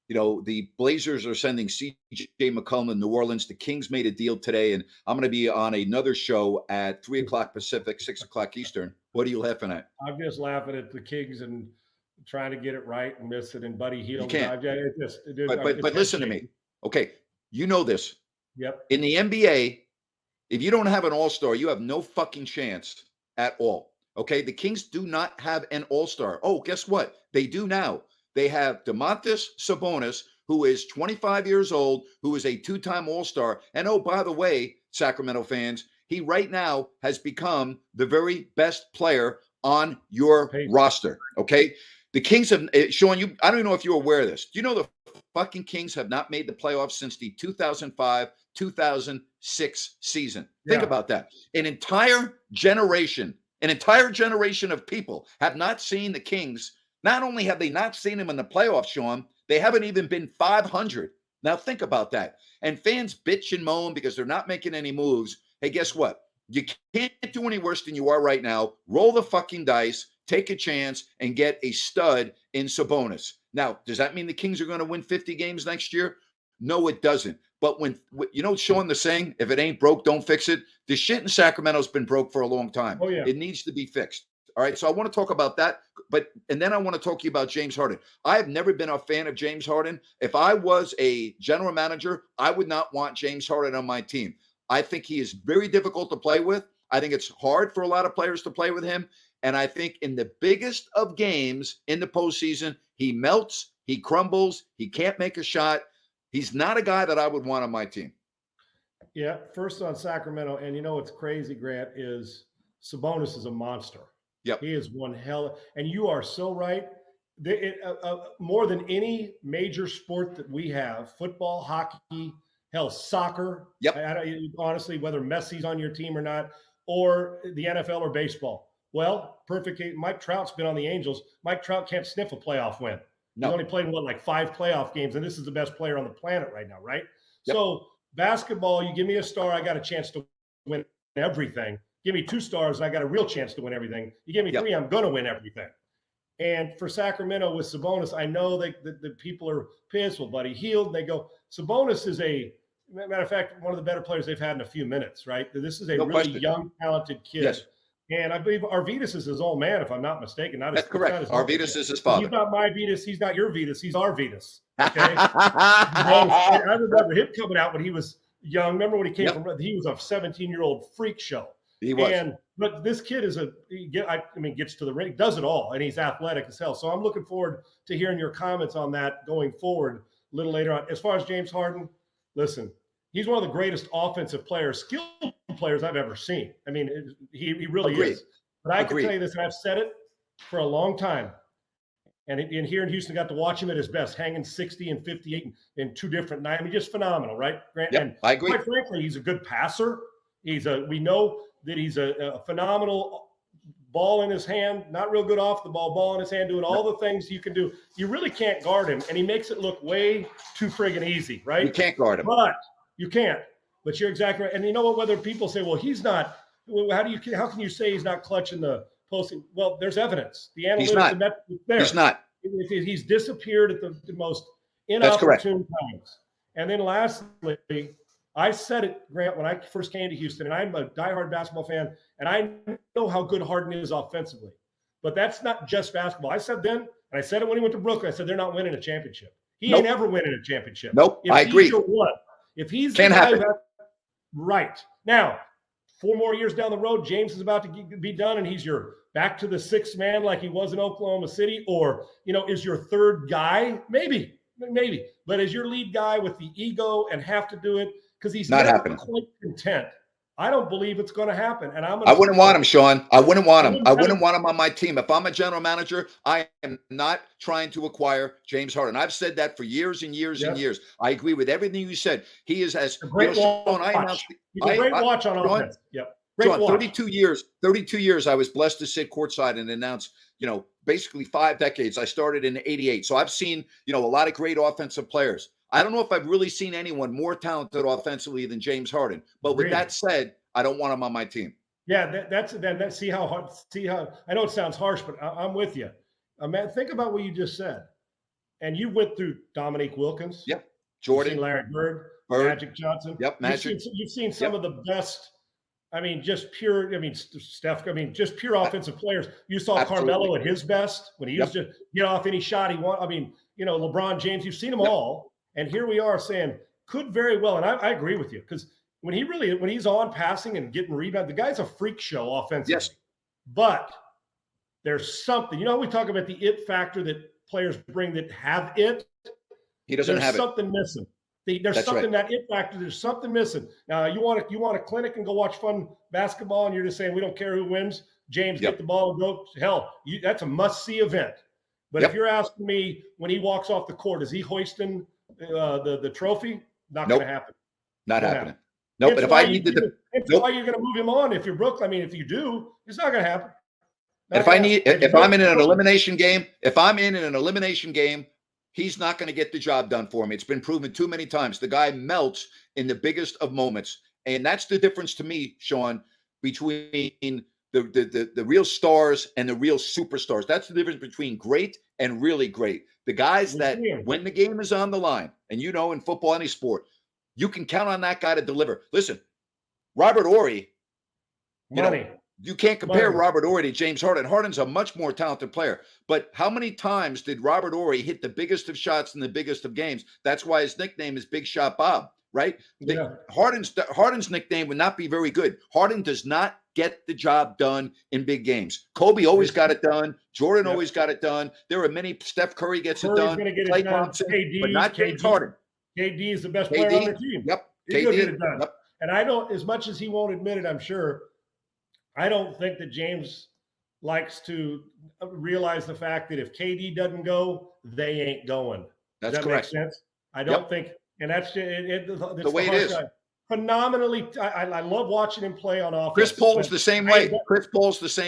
You know, the Blazers are sending C.J. McCollum to New Orleans. The Kings made a deal today, and I'm going to be on another show at 3 o'clock Pacific, 6 o'clock Eastern. What are you laughing at? I'm just laughing at the Kings and trying to get it right and miss it, and Buddy Hield. You can't. But listen to me. Okay, you know this. Yep. In the NBA, if you don't have an all-star, you have no fucking chance at all. Okay, the Kings do not have an all-star. Oh, guess what? They do now. They have Domantas Sabonis, who is 25 years old, who is a two-time all-star. And oh, by the way, Sacramento fans, he right now has become the very best player on your roster. Okay. The Kings have, Sean, I don't know if you're aware of this. Do you know the fucking Kings have not made the playoffs since the 2005-2006 season? Think about that. An entire generation of people have not seen the Kings. Not only have they not seen them in the playoffs, Sean, they haven't even been 500. Now think about that. And fans bitch and moan because they're not making any moves. Hey, guess what? You can't do any worse than you are right now. Roll the fucking dice. Take a chance and get a stud in Sabonis. Now, does that mean the Kings are going to win 50 games next year? No, it doesn't. But when, you know, Sean, the saying, if it ain't broke, don't fix it. The shit in Sacramento's been broke for a long time. Oh, yeah. It needs to be fixed. All right. So I want to talk about that. And then I want to talk to you about James Harden. I have never been a fan of James Harden. If I was a general manager, I would not want James Harden on my team. I think he is very difficult to play with. I think it's hard for a lot of players to play with him. And I think in the biggest of games in the postseason, he melts, he crumbles, he can't make a shot. He's not a guy that I would want on my team. Yeah, first on Sacramento, and you know what's crazy, Grant, is Sabonis is a monster. Yep. He is one hell. And you are so right. More than any major sport that we have, football, hockey, hell, soccer. Yep. Honestly, whether Messi's on your team or not, or the NFL or baseball. Well, perfect. Mike Trout's been on the Angels. Mike Trout can't sniff a playoff win. No. He's only played, 5 playoff games, and this is the best player on the planet right now, right? Yep. So basketball, you give me a star, I got a chance to win everything. Give me 2 stars, and I got a real chance to win everything. You give me 3, I'm going to win everything. And for Sacramento with Sabonis, I know that the people are pissed. Well, Buddy Hield, they go, Sabonis is matter of fact, one of the better players they've had in a few minutes, right? This is a really young, talented kid. Yes. And I believe Arvydas is his old man, if I'm not mistaken. That's correct. Arvydas is his father. He's not my Vedas. He's not your Vedas. He's our Vedas. Okay. I remember him coming out when he was young. Remember when he came from? He was a 17-year-old freak show. He was. But this kid is gets to the ring, does it all, and he's athletic as hell. So I'm looking forward to hearing your comments on that going forward a little later on. As far as James Harden, listen, he's one of the greatest offensive players, skilled players I've ever seen. I mean, he really is. But I can tell you this, and I've said it for a long time. And here in Houston, got to watch him at his best, hanging 60 and 58 in 2 different nights. I mean, just phenomenal, right, Grant? Yep, and I agree. Quite frankly, he's a good passer. We know that he's a phenomenal ball in his hand, not real good off the ball in his hand, doing all the things you can do. You really can't guard him, and he makes it look way too friggin' easy, right? You can't guard him. But you can't. But you're exactly right. And you know what? Whether people say, well, he's not, how can you say he's not clutching the posting? Well, there's evidence. The analytics, he's not. There. He's not. He's disappeared at the most inopportune times. And then lastly, I said it, Grant, when I first came to Houston, and I'm a diehard basketball fan, and I know how good Harden is offensively. But that's not just basketball. I said then, and I said it when he went to Brooklyn, I said they're not winning a championship. He ain't ever winning a championship. Nope, I agree. If he's Can't happen. Right. Now, 4 more years down the road, James is about to be done, and he's your back to the 6th man like he was in Oklahoma City, or, is your 3rd guy? Maybe. But as your lead guy with the ego and have to do it, because he's not never happening. quite content. I don't believe it's going to happen. And I'm going I to wouldn't want him, Sean. I wouldn't want him. I wouldn't wouldn't want him on my team. If I'm a general manager, I am not trying to acquire James Harden. I've said that for years and years and Yep. years. I agree with everything you said. He is as A great Sean. watch. He's a great watch on Sean, offense. Yep. Great Sean, watch. 32 years, I was blessed to sit courtside and announce, basically 5 decades. I started in '88. So I've seen, a lot of great offensive players. I don't know if I've really seen anyone more talented offensively than James Harden. But with that said, I don't want him on my team. Yeah, that's see how I know it sounds harsh, but I'm with you. Man, think about what you just said. And you went through Dominique Wilkins. Yep. Jordan. You've seen Larry Bird, Magic Johnson. Yep, Magic. You've seen some of the best. Just pure. Steph. Just pure offensive players. You saw Absolutely. Carmelo at his best when he used to get off any shot he wanted. LeBron James. You've seen them all, and here we are saying could very well. And I agree with you because when he's on passing and getting rebound, the guy's a freak show offensively. Yes. But there's something. We talk about the it factor that players bring that have it. He doesn't have it. There's something missing. There's something that it factor. There's something missing. Now you want a clinic and go watch fun basketball, and you're just saying we don't care who wins. James, get the ball and go. Hell, that's a must-see event. But if you're asking me when he walks off the court, is he hoisting the trophy? Not going to happen. Not happening. No, but if I need to, why you're going to move him on if you're Brooklyn. If you do, it's not going to happen. If I'm in an elimination game, he's not going to get the job done for me. It's been proven too many times. The guy melts in the biggest of moments. And that's the difference to me, Sean, between the real stars and the real superstars. That's the difference between great and really great. The guys that when the game is on the line, and in football, any sport, you can count on that guy to deliver. Listen, Robert Horry, you can't compare Robert Horry to James Harden. Harden's a much more talented player. But how many times did Robert Horry hit the biggest of shots in the biggest of games? That's why his nickname is Big Shot Bob, right? Yeah. Harden's nickname would not be very good. Harden does not get the job done in big games. Kobe always got it done. Jordan always got it done. There are many. Steph Curry gets it done. Klay Thompson, but not James Harden. KD is the best player on their team. Yep. He'll get it done. Yep. And I don't, as much as he won't admit it, I'm sure, I don't think that James likes to realize the fact that if KD doesn't go, they ain't going. That's Does that correct. make sense? I don't think, and that's the way it is. Phenomenally, I love watching him play on offense. Chris Paul's the same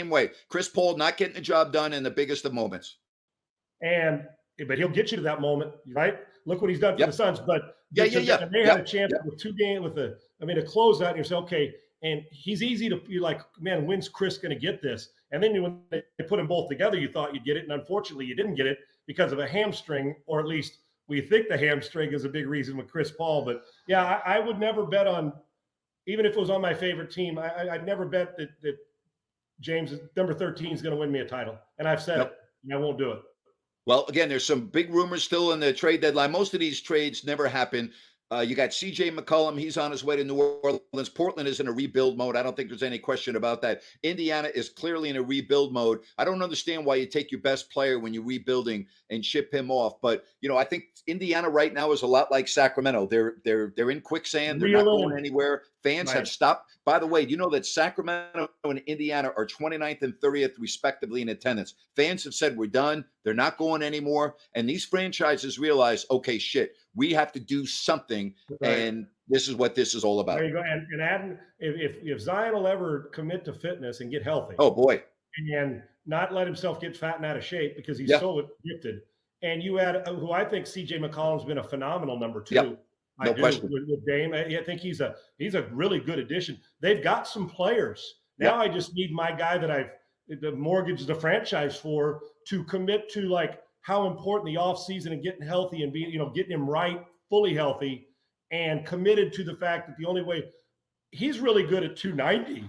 way. Chris Paul not getting the job done in the biggest of moments. But he'll get you to that moment, right? Look what he's done for the Suns. But They had a chance with 2 games to close out, and you say, okay, and he's easy to be like, man, when's Chris going to get this? And then when they put them both together, you thought you'd get it, and unfortunately, you didn't get it because of a hamstring, or at least we think the hamstring is a big reason with Chris Paul. But yeah, I would never bet on, even if it was on my favorite team, I'd never bet that James number 13 is going to win me a title. And I've said it, and I won't do it. Well, again, there's some big rumors still in the trade deadline. Most of these trades never happen. You got C.J. McCollum. He's on his way to New Orleans. Portland is in a rebuild mode. I don't think there's any question about that. Indiana is clearly in a rebuild mode. I don't understand why you take your best player when you're rebuilding and ship him off. But, I think Indiana right now is a lot like Sacramento. They're in quicksand. They're not going anywhere. Fans have stopped. By the way, do you know that Sacramento and Indiana are 29th and 30th, respectively, in attendance? Fans have said, we're done. They're not going anymore. And these franchises realize, okay, shit, we have to do something. Right. And this is what this is all about. There you go. And Adam, if Zion will ever commit to fitness and get healthy. Oh, boy. And not let himself get fat and out of shape because he's so gifted. And you add who I think C.J. McCollum's been a phenomenal number 2. Yep. No question. With Dame. I think he's a really good addition. They've got some players. Now I just need my guy that I've mortgaged the franchise for to commit to like how important the offseason and getting healthy and getting him right, fully healthy, and committed to the fact that the only way he's really good at 290.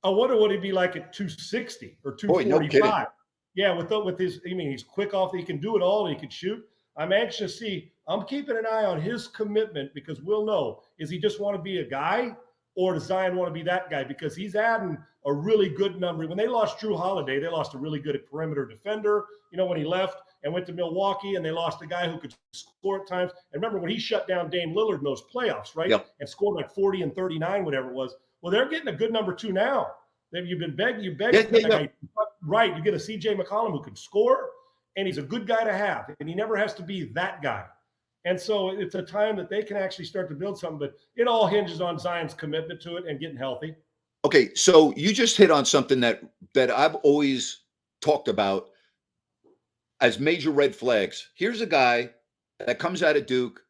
I wonder what he'd be like at 260 or 245. Boy, no yeah, with his, he's quick off. He can do it all. He can shoot. I'm anxious to see. I'm keeping an eye on his commitment because we'll know, is he just want to be a guy or does Zion want to be that guy? Because he's adding a really good number. When they lost Drew Holiday, they lost a really good perimeter defender, when he left and went to Milwaukee, and they lost a guy who could score at times. And remember when he shut down Dame Lillard in those playoffs, right? Yep. And scored like 40 and 39, whatever it was. Well, they're getting a good number 2 now. You've been begging, Yeah. right? You get a CJ McCollum who can score, and he's a good guy to have, and he never has to be that guy. And so it's a time that they can actually start to build something, but it all hinges on Zion's commitment to it and getting healthy. Okay, so you just hit on something that I've always talked about as major red flags. Here's a guy that comes out of Duke,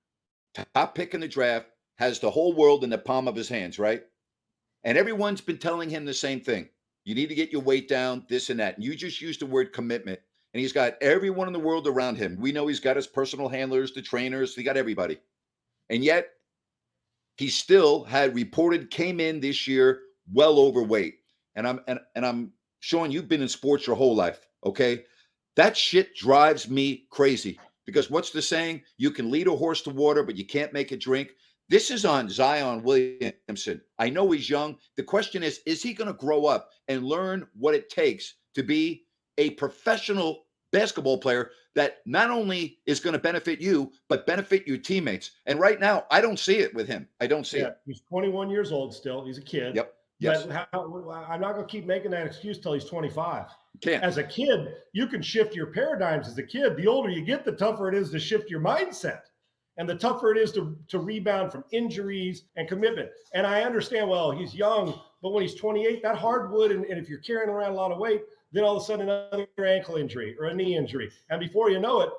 top pick in the draft, has the whole world in the palm of his hands, right? And everyone's been telling him the same thing. You need to get your weight down, this and that. And you just used the word commitment. And he's got everyone in the world around him. We know he's got his personal handlers, the trainers, he got everybody. And yet he still had reported came in this year well overweight. And I'm showing you've been in sports your whole life, okay? That shit drives me crazy because what's the saying? You can lead a horse to water, but you can't make it drink. This is on Zion Williamson. I know he's young. The question is he going to grow up and learn what it takes to be a professional basketball player that not only is going to benefit you, but benefit your teammates? And right now, I don't see it with him. I don't see it. He's 21 years old still. He's a kid. Yep. Yes. But I'm not going to keep making that excuse till he's 25. Can't. As a kid, you can shift your paradigms as a kid. The older you get, the tougher it is to shift your mindset. And the tougher it is to rebound from injuries and commitment. And I understand, well, he's young, but when he's 28, that hardwood, and if you're carrying around a lot of weight, then all of a sudden another ankle injury or a knee injury. And before you know it,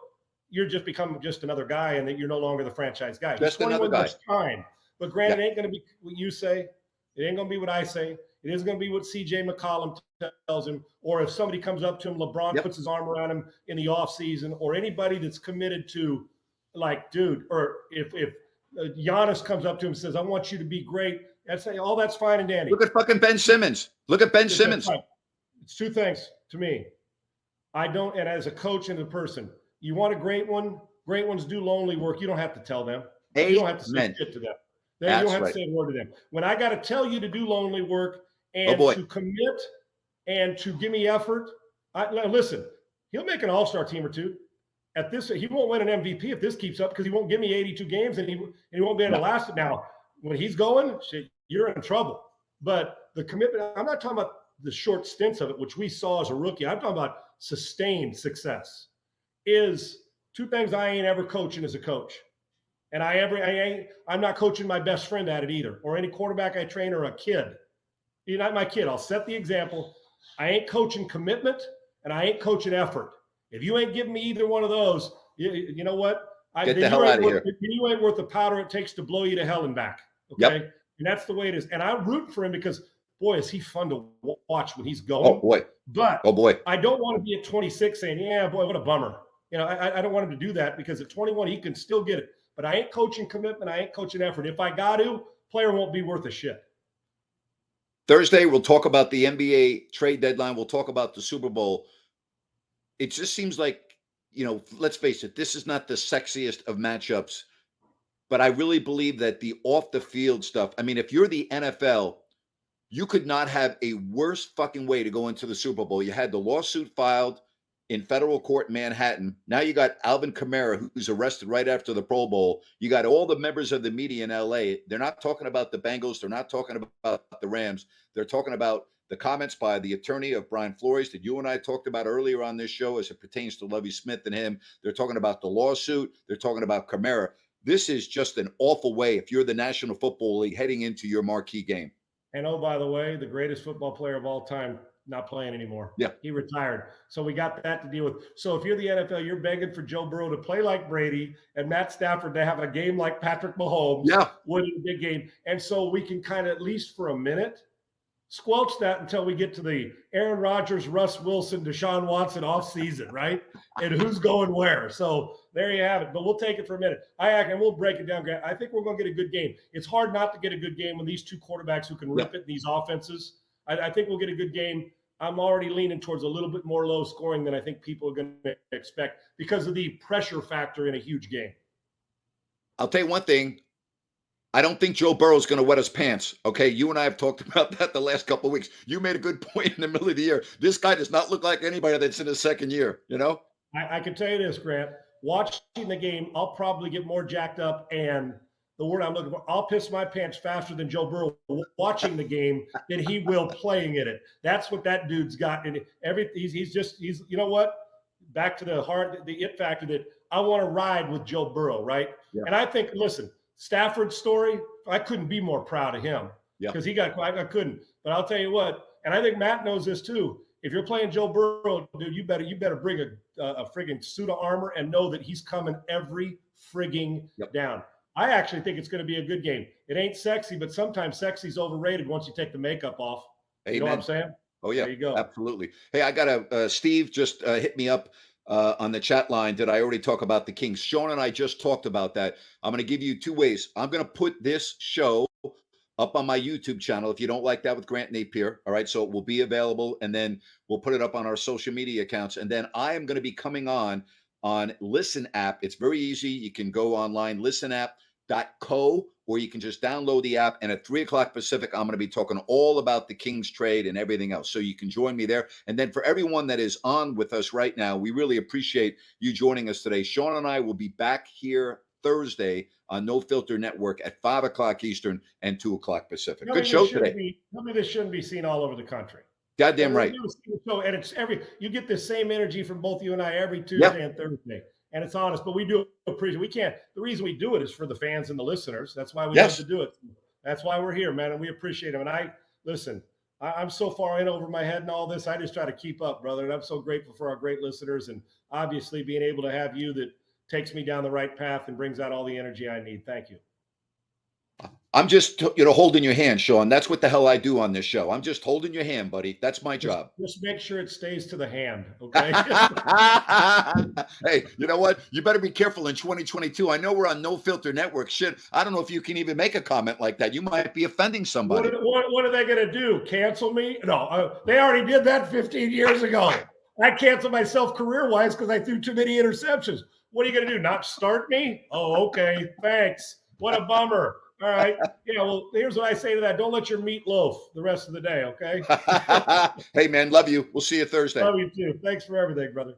you're just become just another guy, and that you're no longer the franchise guy. Just another guy. Time. But granted, it ain't going to be what you say. It ain't going to be what I say. It is going to be what CJ McCollum tells him, or if somebody comes up to him, LeBron puts his arm around him in the offseason, or anybody that's committed to, like, dude, or if Giannis comes up to him and says, I want you to be great, that's fine and dandy. Look at fucking Ben Simmons. Look at Ben Simmons. It's two things to me. I don't, and as a coach and a person, you want a great one, great ones do lonely work. You don't have to tell them. You don't have to say shit to them. You don't have to say a word to them. When I got to tell you to do lonely work and to commit and to give me effort, listen, he'll make an all-star team or two. At this, he won't win an MVP if this keeps up because he won't give me 82 games and he won't be able to last it. Now, when he's going, shit, you're in trouble. But the commitment, I'm not talking about the short stints of it, which we saw as a rookie. I'm talking about sustained success. Is two things I ain't ever coaching as a coach. And I'm not coaching my best friend at it either, or any quarterback I train or a kid. You're not my kid. I'll set the example. I ain't coaching commitment and I ain't coaching effort. If you ain't giving me either one of those, you know what? Get the hell out of here. You ain't worth the powder it takes to blow you to hell and back. Okay. Yep. And that's the way it is. And I'm rooting for him because, boy, is he fun to watch when he's going. Oh, boy. But I don't want to be at 26 saying, yeah, boy, what a bummer. You know, I don't want him to do that because at 21, he can still get it. But I ain't coaching commitment. I ain't coaching effort. If I got to, player won't be worth a shit. Thursday, we'll talk about the NBA trade deadline. We'll talk about the Super Bowl. It just seems like, you know, let's face it, this is not the sexiest of matchups. But I really believe that the off-the-field stuff, I mean, if you're the NFL, you could not have a worse fucking way to go into the Super Bowl. You had the lawsuit filed in federal court in Manhattan. Now you got Alvin Kamara, who's arrested right after the Pro Bowl. You got all the members of the media in LA. They're not talking about the Bengals. They're not talking about the Rams. They're talking about the comments by the attorney of Brian Flores that you and I talked about earlier on this show as it pertains to Lovie Smith and him. They're talking about the lawsuit. They're talking about Kamara. This is just an awful way if you're the National Football League heading into your marquee game. And oh, by the way, the greatest football player of all time, not playing anymore. Yeah. He retired. So we got that to deal with. So if you're the NFL, you're begging for Joe Burrow to play like Brady and Matt Stafford to have a game like Patrick Mahomes. Yeah. Winning a big game. And so we can kind of, at least for a minute, squelch that until we get to the Aaron Rodgers, Russ Wilson, Deshaun Watson off season, right? And who's going where. So there you have it. But we'll take it for a minute. And we'll break it down. I think we're going to get a good game. It's hard not to get a good game when these two quarterbacks who can rip it in these offenses. I think we'll get a good game. I'm already leaning towards a little bit more low scoring than I think people are going to expect because of the pressure factor in a huge game. I'll tell you one thing. I don't think Joe Burrow is going to wet his pants. Okay, you and I have talked about that the last couple of weeks. You made a good point in the middle of the year. This guy does not look like anybody that's in his second year, you know? I can tell you this, Grant. Watching the game, I'll probably get more jacked up and the word I'm looking for. I'll piss my pants faster than Joe Burrow watching the game than he will playing in it. That's what that dude's got. And he's you know what? Back to the it factor that I want to ride with Joe Burrow, right? Yeah. And I think, listen, Stafford's story, I couldn't be more proud of him because I couldn't. But I'll tell you what, and I think Matt knows this too. If you're playing Joe Burrow, dude, you better bring a frigging suit of armor and know that he's coming every frigging down. I actually think it's going to be a good game. It ain't sexy, but sometimes sexy's overrated once you take the makeup off. Amen. You know what I'm saying? Oh yeah, there you go. Absolutely. Hey, I got Steve just hit me up on the chat line. Did I already talk about the Kings? Sean and I just talked about that. I'm going to give you 2 ways. I'm going to put this show up on my YouTube channel if you don't like that with Grant Napier. All right. So it will be available, and then we'll put it up on our social media accounts. And then I am going to be coming on Listen app. It's very easy. You can go online, listenapp.co, or you can just download the app. And at 3:00 Pacific, I'm going to be talking all about the Kings trade and everything else. So you can join me there. And then for everyone that is on with us right now, we really appreciate you joining us today. Sean and I will be back here Thursday on No Filter Network at 5:00 Eastern and 2:00 Pacific. Good show today. Tell me this shouldn't be seen all over the country. Goddamn right. And it's you get the same energy from both you and I every Tuesday and Thursday. And it's honest, but we do appreciate the reason we do it is for the fans and the listeners. That's why we love to do it. That's why we're here, man. And we appreciate them. And I'm so far in over my head and all this. I just try to keep up, brother. And I'm so grateful for our great listeners, and obviously being able to have you that takes me down the right path and brings out all the energy I need. Thank you. I'm just, holding your hand, Sean. That's what the hell I do on this show. I'm just holding your hand, buddy. That's my job. Just make sure it stays to the hand, okay? Hey, you know what? You better be careful in 2022. I know we're on No Filter Network. Shit, I don't know if you can even make a comment like that. You might be offending somebody. What are they going to do? Cancel me? No, they already did that 15 years ago. I canceled myself career-wise because I threw too many interceptions. What are you going to do? Not start me? Oh, okay. Thanks. What a bummer. All right. Yeah, well, here's what I say to that. Don't let your meat loaf the rest of the day, okay? Hey, man, love you. We'll see you Thursday. Love you too. Thanks for everything, brother.